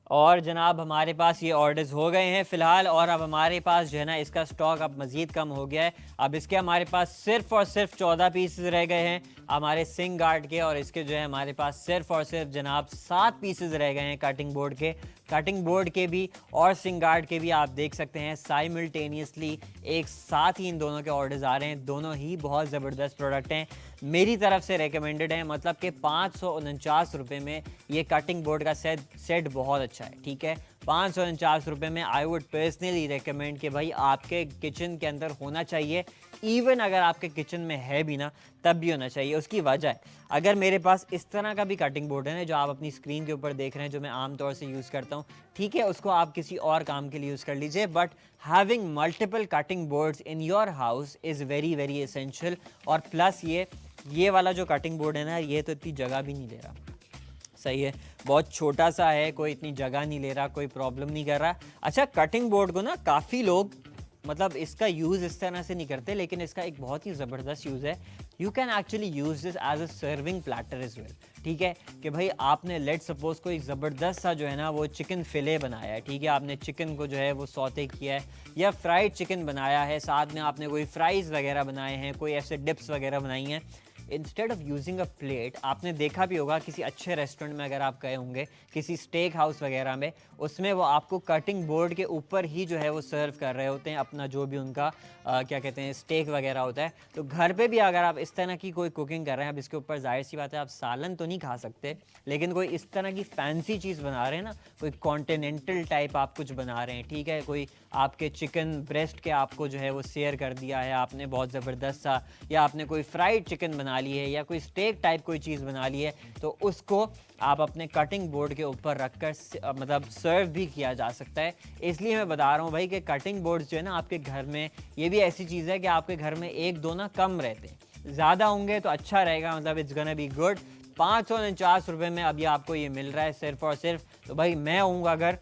और जनाब हमारे पास ये ऑर्डर्स हो गए हैं फ़िलहाल, और अब हमारे पास जो है ना इसका स्टॉक अब मज़ीद कम हो गया है। अब इसके हमारे पास सिर्फ और सिर्फ 14 पीसेस रह गए हैं हमारे सिंग गार्ड के, और इसके जो है हमारे पास सिर्फ और सिर्फ जनाब 7 पीसेस रह गए हैं कटिंग बोर्ड के। कटिंग बोर्ड के भी और सिंग गार्ड के भी आप देख सकते हैं साइमल्टेनियसली एक साथ ही इन दोनों के ऑर्डर्स आ रहे हैं। दोनों ही बहुत ज़बरदस्त प्रोडक्ट हैं, मेरी तरफ से रेकमेंडेड है। मतलब कि 549 रुपये में ये कटिंग बोर्ड का सेट बहुत अच्छा है। ठीक है, 549 रुपये में आई वुड पर्सनली रेकमेंड कि भाई आपके किचन के अंदर होना चाहिए। इवन अगर आपके किचन में है भी ना तब भी होना चाहिए। उसकी वजह है, अगर मेरे पास इस तरह का भी कटिंग बोर्ड है ना जो आप अपनी स्क्रीन के ऊपर देख रहे हैं, जो मैं आमतौर से यूज़ करता हूँ, ठीक है, उसको आप किसी और काम के लिए यूज़ कर लीजिए, but having multiple cutting boards in your house is very very essential. और प्लस ये वाला जो कटिंग बोर्ड है ना, ये तो इतनी जगह भी नहीं ले रहा। सही है, बहुत छोटा सा है, कोई इतनी जगह नहीं ले रहा, कोई प्रॉब्लम नहीं कर रहा। अच्छा, कटिंग बोर्ड को ना काफ़ी लोग मतलब इसका यूज़ इस तरह से नहीं करते, लेकिन इसका एक बहुत ही ज़बरदस्त यूज़ है। You can actually use this as a serving platter is well. ठीक है, कि भाई आपने लेट सपोज कोई ज़बरदस्त सा जो है ना वो चिकन फिले बनाया है, ठीक है, आपने चिकन को जो है वो सौते किया है या फ्राइड चिकन बनाया है, साथ में आपने कोई फ्राइज़ वगैरह बनाए हैं, कोई ऐसे डिप्स वगैरह बनाई हैं। Instead of using a plate, आपने देखा भी होगा किसी अच्छे रेस्टोरेंट में अगर आप गए होंगे, किसी स्टेक हाउस वगैरह में, उसमें वो आपको कटिंग बोर्ड के ऊपर ही जो है वो सर्व कर रहे होते हैं अपना जो भी उनका क्या कहते हैं स्टेक वगैरह होता है। तो घर पे भी अगर आप इस तरह की कोई कुकिंग कर रहे हैं, अब इसके ऊपर जाहिर सी बात है आप सालन तो नहीं खा सकते, लेकिन कोई इस तरह की फैंसी चीज़ बना रहे हैं ना, कोई कॉन्टिनेंटल टाइप आप कुछ बना रहे हैं, ठीक है, कोई आपके चिकन ब्रेस्ट के आपको जो है वो शेयर कर दिया है आपने बहुत ज़बरदस्त सा, या आपने कोई फ्राइड चिकन बना ली है या कोई स्टेक टाइप कोई चीज़ बना ली है, तो उसको आप अपने कटिंग बोर्ड के ऊपर रखकर मतलब सर्व भी किया जा सकता है। इसलिए मैं बता रहा हूँ भाई कि कटिंग बोर्ड्स जो है ना आपके घर में, ये भी ऐसी चीज़ है कि आपके घर में 1-2 ना कम रहते हैं, ज़्यादा होंगे तो अच्छा रहेगा, मतलब इट्स गोना बी गुड। 549 रुपये में अभी आपको ये मिल रहा है सिर्फ और सिर्फ। तो भाई मैं हूँ अगर,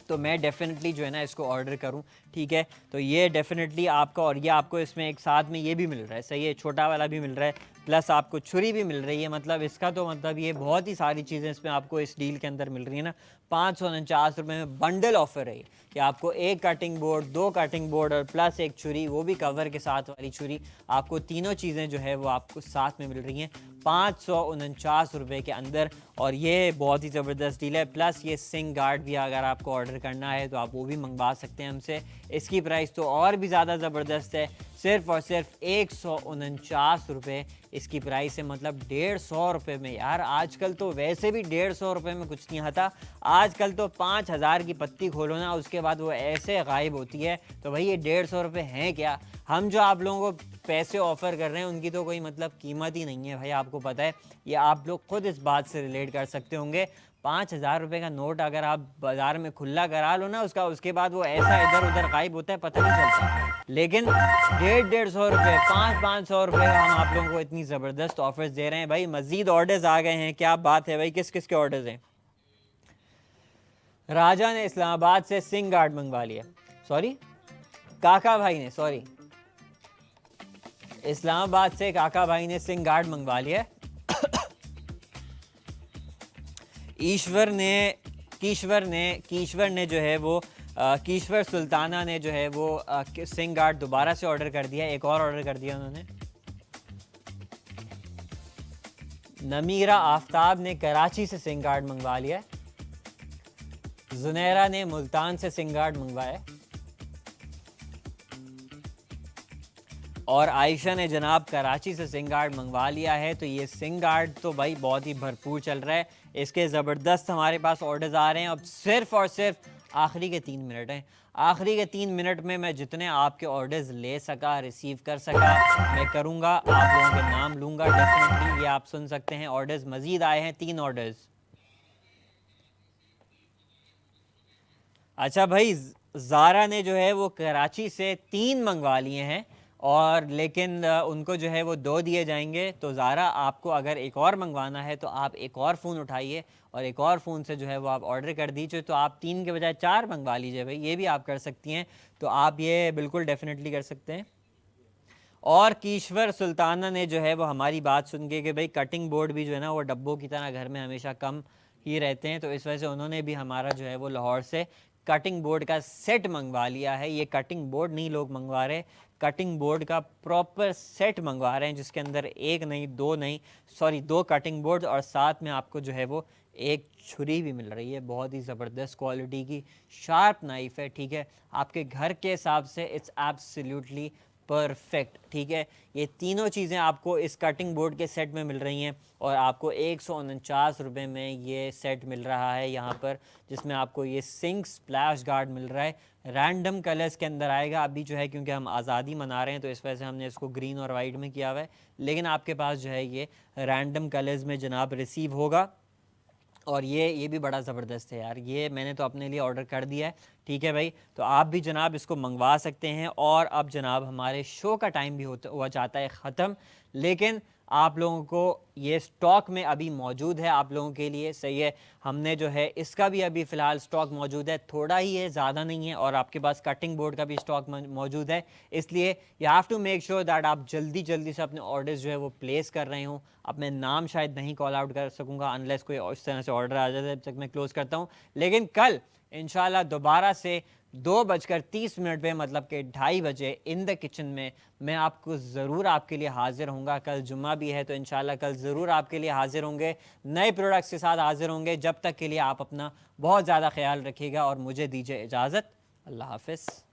तो मैं डेफिनेटली जो है ना इसको ऑर्डर करूं। ठीक है, तो ये डेफिनेटली आपका, और ये आपको इसमें एक साथ में ये भी मिल रहा है, सही है, छोटा वाला भी मिल रहा है, प्लस आपको छुरी भी मिल रही है। मतलब इसका तो मतलब ये बहुत ही सारी चीज़ें इसमें आपको इस डील के अंदर मिल रही है ना। 549 रुपये में बंडल ऑफर है कि आपको एक कटिंग बोर्ड, 2 कटिंग बोर्ड और प्लस एक छुरी, वो भी कवर के साथ वाली छुरी, आपको तीनों चीज़ें जो है वो आपको साथ में मिल रही हैं 549 रुपये के अंदर। और ये बहुत ही ज़बरदस्त डील है। प्लस ये सिंग गार्ड भी अगर आपको ऑर्डर करना है तो आप वो भी मंगवा सकते हैं हमसे। इसकी प्राइस तो और भी ज़्यादा ज़बरदस्त है, सिर्फ और सिर्फ 149 रुपये इसकी प्राइस है मतलब 150 रुपये में। यार आजकल तो वैसे भी 150 रुपये में कुछ नहीं आता, आजकल तो 5000 की पत्ती खोलो ना उसके बाद वो ऐसे गायब होती है। तो भाई ये 150 रुपये हैं क्या? हम जो आप लोगों को पैसे ऑफ़र कर रहे हैं उनकी तो कोई मतलब कीमत ही नहीं है भाई, आपको पता है। ये आप लोग खुद इस बात से रिलेट कर सकते होंगे। 5000 रुपये का नोट अगर आप बाज़ार में खुला करा लो ना उसके बाद वो ऐसा इधर उधर गायब होता है, पता नहीं चलता। लेकिन 150 रुपये, 500 रुपये का हम आप लोगों को इतनी ज़बरदस्त ऑफर्स दे रहे हैं भाई। मज़ीद ऑर्डर्स आ गए हैं, क्या बात है भाई, किस किस के ऑर्डर्स हैं? राजा ने इस्लामाबाद से सिंह गार्ड मंगवा लिया, सॉरी काका भाई ने, सॉरी इस्लामाबाद से काका भाई ने सिंह गार्ड मंगवा लिया। कीश्वर ने जो है वो कीश्वर सुल्ताना ने जो है वो सिंह गार्ड दोबारा से ऑर्डर कर दिया, एक और ऑर्डर कर दिया उन्होंने। नमीरा आफ्ताब ने कराची से सिंह गार्ड मंगवा लिया। जुनैरा ने मुल्तान से सिंह गार्ड मंगवाया। और आयशा ने जनाब कराची से सिंह गार्ड मंगवा लिया है। तो ये सिंह गार्ड तो भाई बहुत ही भरपूर चल रहा है, इसके ज़बरदस्त हमारे पास ऑर्डर्स आ रहे हैं। अब सिर्फ और सिर्फ आखिरी के 3 मिनट हैं, आखिरी के 3 मिनट में मैं जितने आपके ऑर्डर्स ले सका, रिसीव कर सका, मैं करूँगा। आप लोगों के नाम लूँगा डेफिनेटली। ये आप सुन सकते हैं ऑर्डर्स मज़ीद आए हैं, 3 ऑर्डर्स। अच्छा भाई, ज़ारा ने जो है वो कराची से 3 मंगवा लिए हैं और लेकिन उनको जो है वो 2 दिए जाएंगे। तो ज़ारा आपको अगर एक और मंगवाना है तो आप एक और फ़ोन उठाइए और एक और फ़ोन से जो है वो आप ऑर्डर कर दीजिए। तो आप 3 के बजाय 4 मंगवा लीजिए भाई, ये भी आप कर सकती हैं। तो आप ये बिल्कुल डेफिनेटली कर सकते हैं। और कीश्वर सुल्ताना ने जो है वो हमारी बात सुन के कि भाई कटिंग बोर्ड भी जो है ना वो डब्बों की तरह घर में हमेशा कम ही रहते हैं, तो इस वजह से उन्होंने भी हमारा जो है वो लाहौर से कटिंग बोर्ड का सेट मंगवा लिया है। ये कटिंग बोर्ड नहीं लोग मंगवा रहे, कटिंग बोर्ड का प्रॉपर सेट मंगवा रहे हैं, जिसके अंदर एक नहीं, दो नहीं, सॉरी 2 कटिंग बोर्ड और साथ में आपको जो है वो एक छुरी भी मिल रही है, बहुत ही ज़बरदस्त क्वालिटी की शार्प नाइफ़ है। ठीक है, आपके घर के हिसाब से इट्स एब्सोल्युटली परफेक्ट। ठीक है, ये तीनों चीज़ें आपको इस कटिंग बोर्ड के सेट में मिल रही हैं और आपको 149 रुपये में ये सेट मिल रहा है यहाँ पर, जिसमें आपको ये सिंक स्प्लैश गार्ड मिल रहा है। रैंडम कलर्स के अंदर आएगा। अभी जो है क्योंकि हम आज़ादी मना रहे हैं तो इस वजह से हमने इसको ग्रीन और वाइट में किया हुआ है, लेकिन आपके पास जो है ये रैंडम कलर्स में जनाब रिसीव होगा। और ये भी बड़ा ज़बरदस्त है यार, ये मैंने तो अपने लिए ऑर्डर कर दिया है। ठीक है भाई, तो आप भी जनाब इसको मंगवा सकते हैं। और अब जनाब हमारे शो का टाइम भी हुआ जाता है ख़त्म, लेकिन आप लोगों को ये स्टॉक में अभी मौजूद है आप लोगों के लिए, सही है। हमने जो है इसका भी अभी फ़िलहाल स्टॉक मौजूद है, थोड़ा ही है, ज़्यादा नहीं है। और आपके पास कटिंग बोर्ड का भी स्टॉक मौजूद है, इसलिए you have to make sure that आप जल्दी जल्दी से अपने ऑर्डर्स जो है वो प्लेस कर रहे हों। अब मैं नाम शायद नहीं कॉल आउट कर सकूँगा अनलेस कोई इस तरह से ऑर्डर आ जाए, जब तक मैं क्लोज़ करता हूँ। लेकिन कल इंशाल्लाह दोबारा से 2:30 पे मतलब कि 2:30 बजे इन द किचन में मैं आपको ज़रूर आपके लिए हाजिर होऊंगा। कल जुम्मा भी है तो इंशाल्लाह कल ज़रूर आपके लिए हाजिर होंगे, नए प्रोडक्ट्स के साथ हाजिर होंगे। जब तक के लिए आप अपना बहुत ज़्यादा ख्याल रखिएगा और मुझे दीजिए इजाज़त। अल्लाह हाफ़िज़।